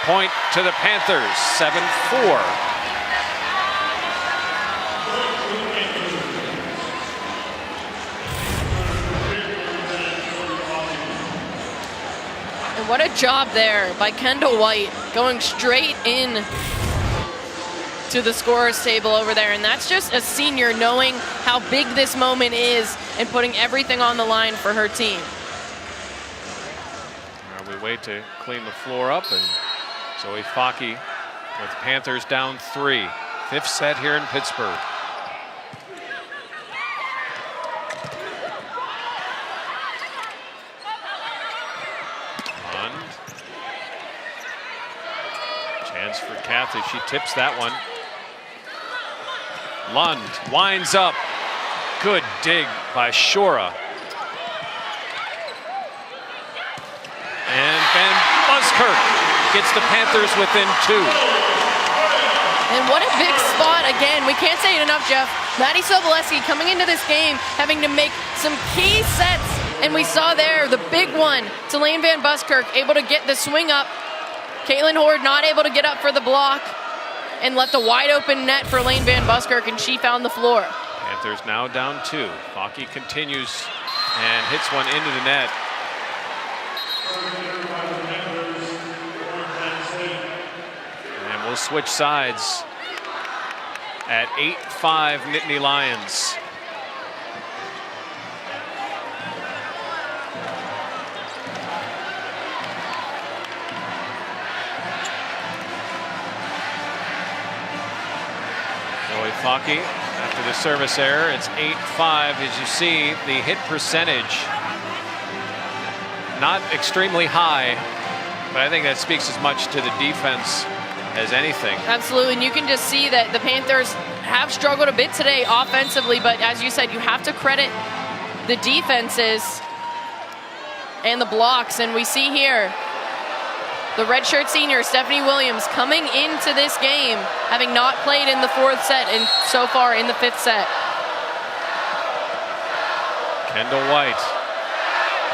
Point to the Panthers, 7-4. And what a job there by Kendall White, going straight in to the scorer's table over there. And that's just a senior knowing how big this moment is and putting everything on the line for her team. We wait to clean the floor up, and Zoe Fockey with Panthers down 3. Fifth set here in Pittsburgh. Lund. Chance for Cathy. She tips that one. Lund winds up. Good dig by Shora. And Van Buskirk gets the Panthers within 2. And what a big spot again. We can't say it enough, Jeff. Maddie Soboleski coming into this game having to make some key sets. And we saw there the big one to Lane Van Buskirk, able to get the swing up. Caitlin Horde not able to get up for the block and left a wide open net for Lane Van Buskirk, and she found the floor. Panthers now down 2. Fockey continues and hits one into the net. switch sides at 8-5 Nittany Lions. Faki after the service error. It's 8-5. As you see, the hit percentage not extremely high, but I think that speaks as much to the defense as anything. Absolutely, and you can just see that the Panthers have struggled a bit today offensively, but as you said, you have to credit the defenses and the blocks, and we see here the redshirt senior, Stephanie Williams, coming into this game, having not played in the 4th set and so far in the 5th set. Kendall White,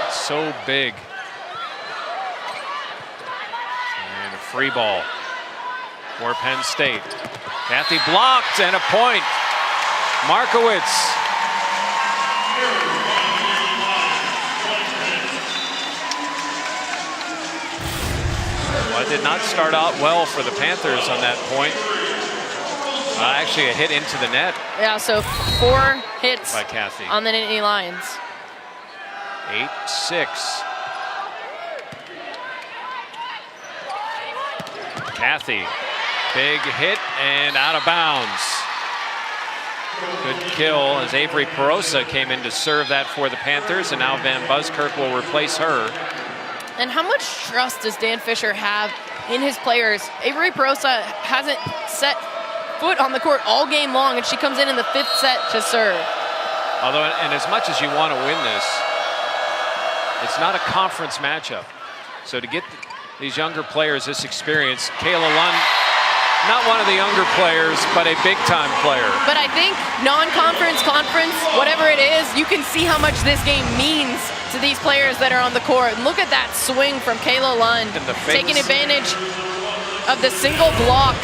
so big. And a free ball for Penn State. Cathy blocked and a point. Markowitz. Well, it did not start out well for the Panthers on that point. Actually, a hit into the net. Yeah, so 4 hits by Cathy on the Nittany Lions. 8-6. Cathy, big hit and out of bounds. Good kill as Avery Perosa came in to serve that for the Panthers, and now Van Buskirk will replace her. And how much trust does Dan Fisher have in his players? Avery Perosa hasn't set foot on the court all game long, and she comes in the 5th set to serve. Although, and as much as you want to win this, it's not a conference matchup. So to get these younger players this experience, Kayla Lund, not one of the younger players, but a big-time player. But I think non-conference, conference, whatever it is, you can see how much this game means to these players that are on the court. And look at that swing from Kayla Lund, taking advantage of the single block.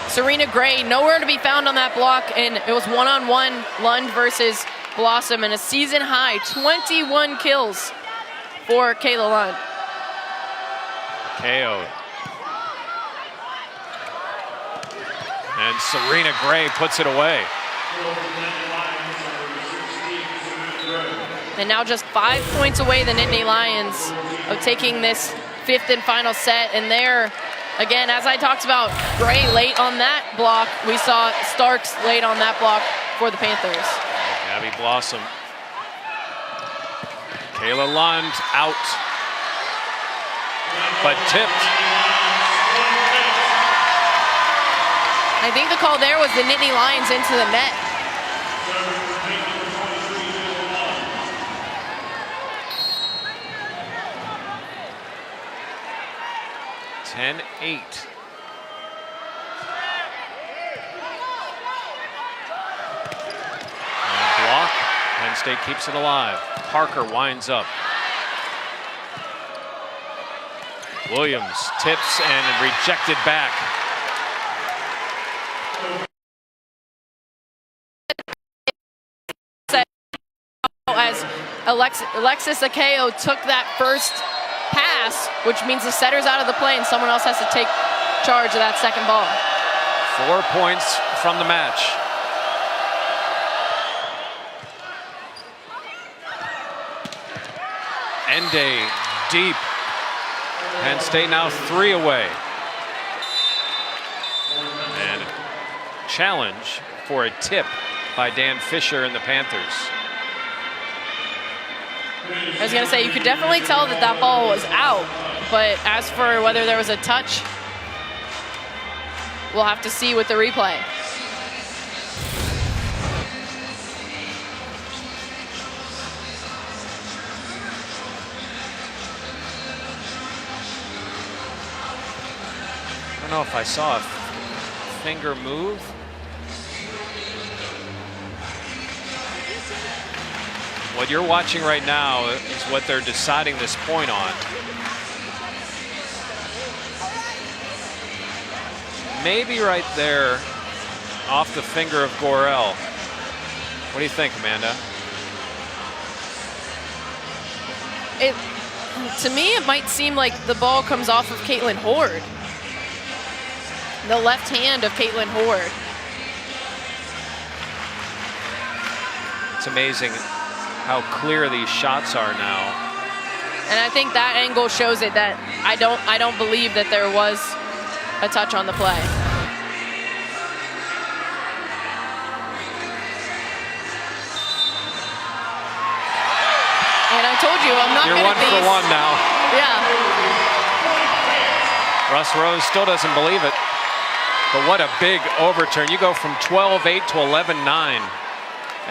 Serena Gray, nowhere to be found on that block, and it was one-on-one Lund versus Blossom, and a season-high 21 kills for Kayla Lund. KO. And Serena Gray puts it away. And now just 5 points away, the Nittany Lions, of taking this 5th and final set. And there, again, as I talked about, Gray late on that block. We saw Starks late on that block for the Panthers. Abby Blossom. Kayla Lund out, but tipped. I think the call there was the Nittany Lions into the net. (10-8). Block. Penn State keeps it alive. Parker winds up. Williams tips and rejected back. As Alexis Akeo took that first pass, which means the setter's out of the play and someone else has to take charge of that second ball. 4 points from the match. Ende deep. Penn State now 3 away. And a challenge for a tip by Dan Fisher and the Panthers. I was going to say, you could definitely tell that that ball was out, but as for whether there was a touch, we'll have to see with the replay. I don't know if I saw a finger move. What you're watching right now is what they're deciding this point on. Maybe right there off the finger of Gorel. What do you think, Amanda? To me, it might seem like the ball comes off of Caitlin Horde. the left hand of Caitlin Horde. It's amazing how clear these shots are now. And I think that angle shows it that I don't believe that there was a touch on the play. And I told you, I'm not You're good 1 at these. for 1 now. Yeah. Russ Rose still doesn't believe it. But what a big overturn. You go from 12-8 to 11-9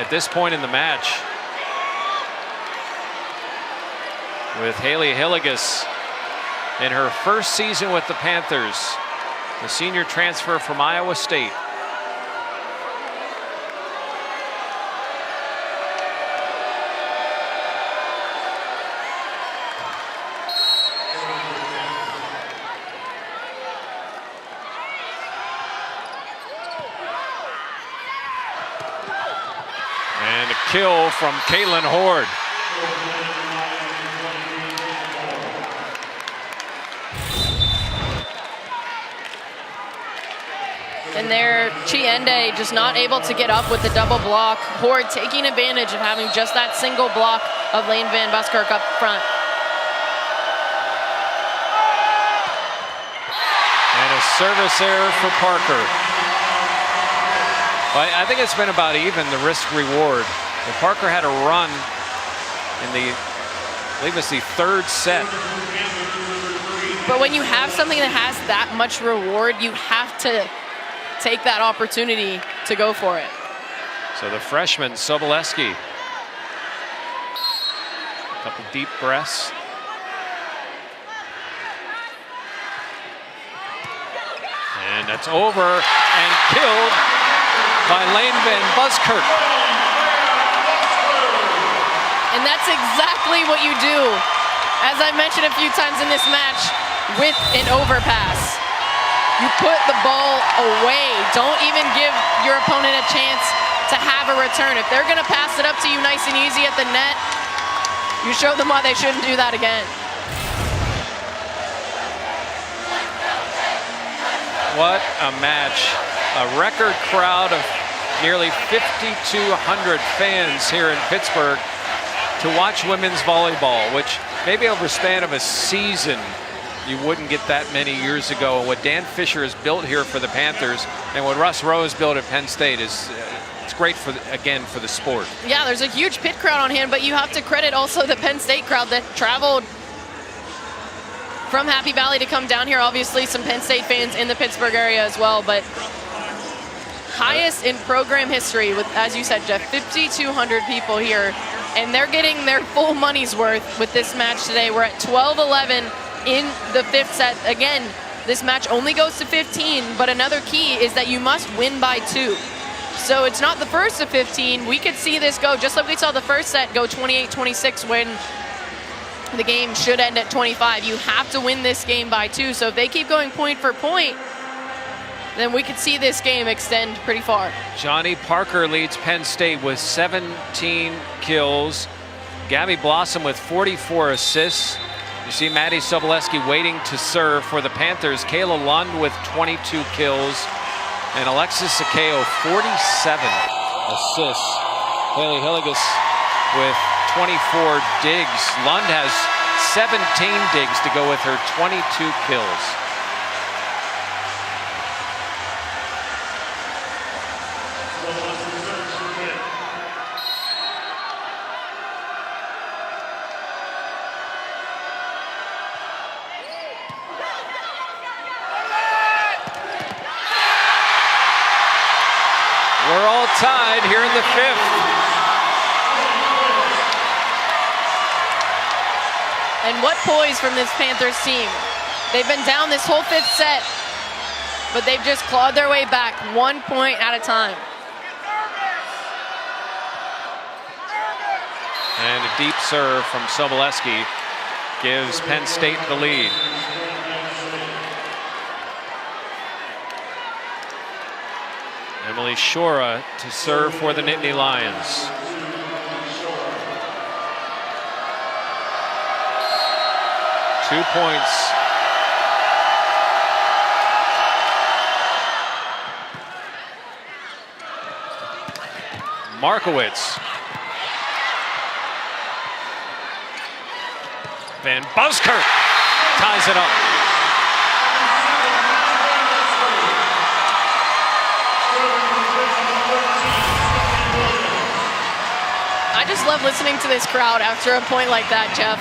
at this point in the match. With Haley Hilligus in her first season with the Panthers, the senior transfer from Iowa State. And a kill from Caitlin Horde. And there, Chiende just not able to get up with the double block. Horde taking advantage of having just that single block of Lane Van Buskirk up front. And a service error for Parker. I think it's been about even, the risk reward. But Parker had a run in the, I believe it's the 3rd set. But when you have something that has that much reward, you have to take that opportunity to go for it. So the freshman, Soboleski. A couple deep breaths. And that's over and killed by Lane Van Buskirk. And that's exactly what you do, as I mentioned a few times in this match, with an overpass. You put the ball away. Don't even give your opponent a chance to have a return. If they're gonna pass it up to you nice and easy at the net, you show them why they shouldn't do that again. What a match. A record crowd of nearly 5,200 fans here in Pittsburgh to watch women's volleyball, which maybe over a span of a season, you wouldn't get that many years ago. And what Dan Fisher has built here for the Panthers and what Russ Rose built at Penn State is it's great for, again, for the sport. Yeah, there's a huge Pitt crowd on hand, but you have to credit also the Penn State crowd that traveled from Happy Valley to come down here. Obviously some Penn State fans in the Pittsburgh area as well, but highest in program history with, as you said, Jeff, 5,200 people here, and they're getting their full money's worth with this match today. We're at 12-11 in the 5th set. Again, this match only goes to 15, but another key is that you must win by 2. So it's not the first of 15. We could see this go, just like we saw the first set go 28-26 when the game should end at 25. You have to win this game by 2. So if they keep going point for point, then we could see this game extend pretty far. Johnny Parker leads Penn State with 17 kills. Gabby Blossom with 44 assists. You see Maddie Soboleski waiting to serve for the Panthers. Kayla Lund with 22 kills. And Alexis Sakeo, 47 assists. Haley Hilligus with 24 digs. Lund has 17 digs to go with her 22 kills. We're all tied here in the 5th. And what poise from this Panthers team. They've been down this whole 5th set, but they've just clawed their way back 1 point at a time. And a deep serve from Soboleski gives Penn State the lead. Emily Shora to serve for the Nittany Lions. Two points Markowitz. Van Buskirk ties it up. I just love listening to this crowd after a point like that, Jeff.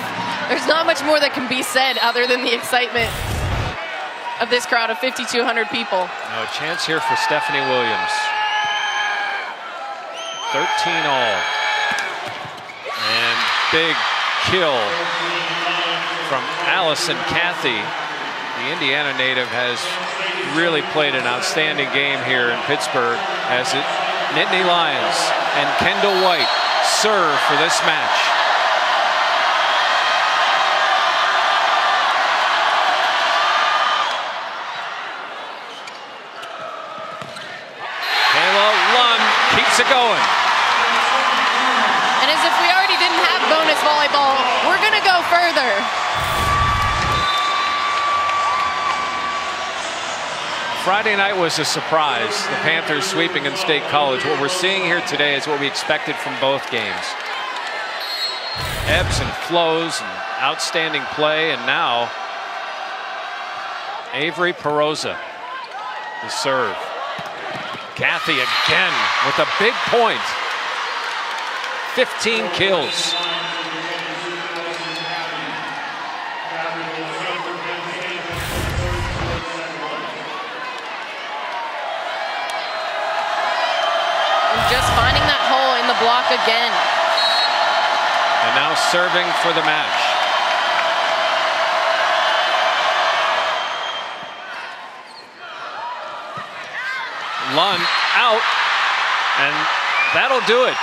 There's not much more that can be said other than the excitement of this crowd of 5,200 people. Now a chance here for Stephanie Williams. 13 all. And big kill from Allison Cathy. The Indiana native has really played an outstanding game here in Pittsburgh as Nittany Lions and Kendall White serve for this match. Keeps it going. And as if we already didn't have bonus volleyball, we're going to go further. Friday night was a surprise. The Panthers sweeping in State College. What we're seeing here today is what we expected from both games. Ebbs and flows and outstanding play, and now Avery Peroza, the serve. Cathy again with a big point. 15 kills. And just finding that hole in the block again. And now serving for the match. Lund out, and that'll do it.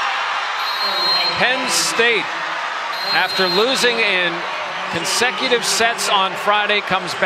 Penn State, after losing in consecutive sets on Friday, comes back.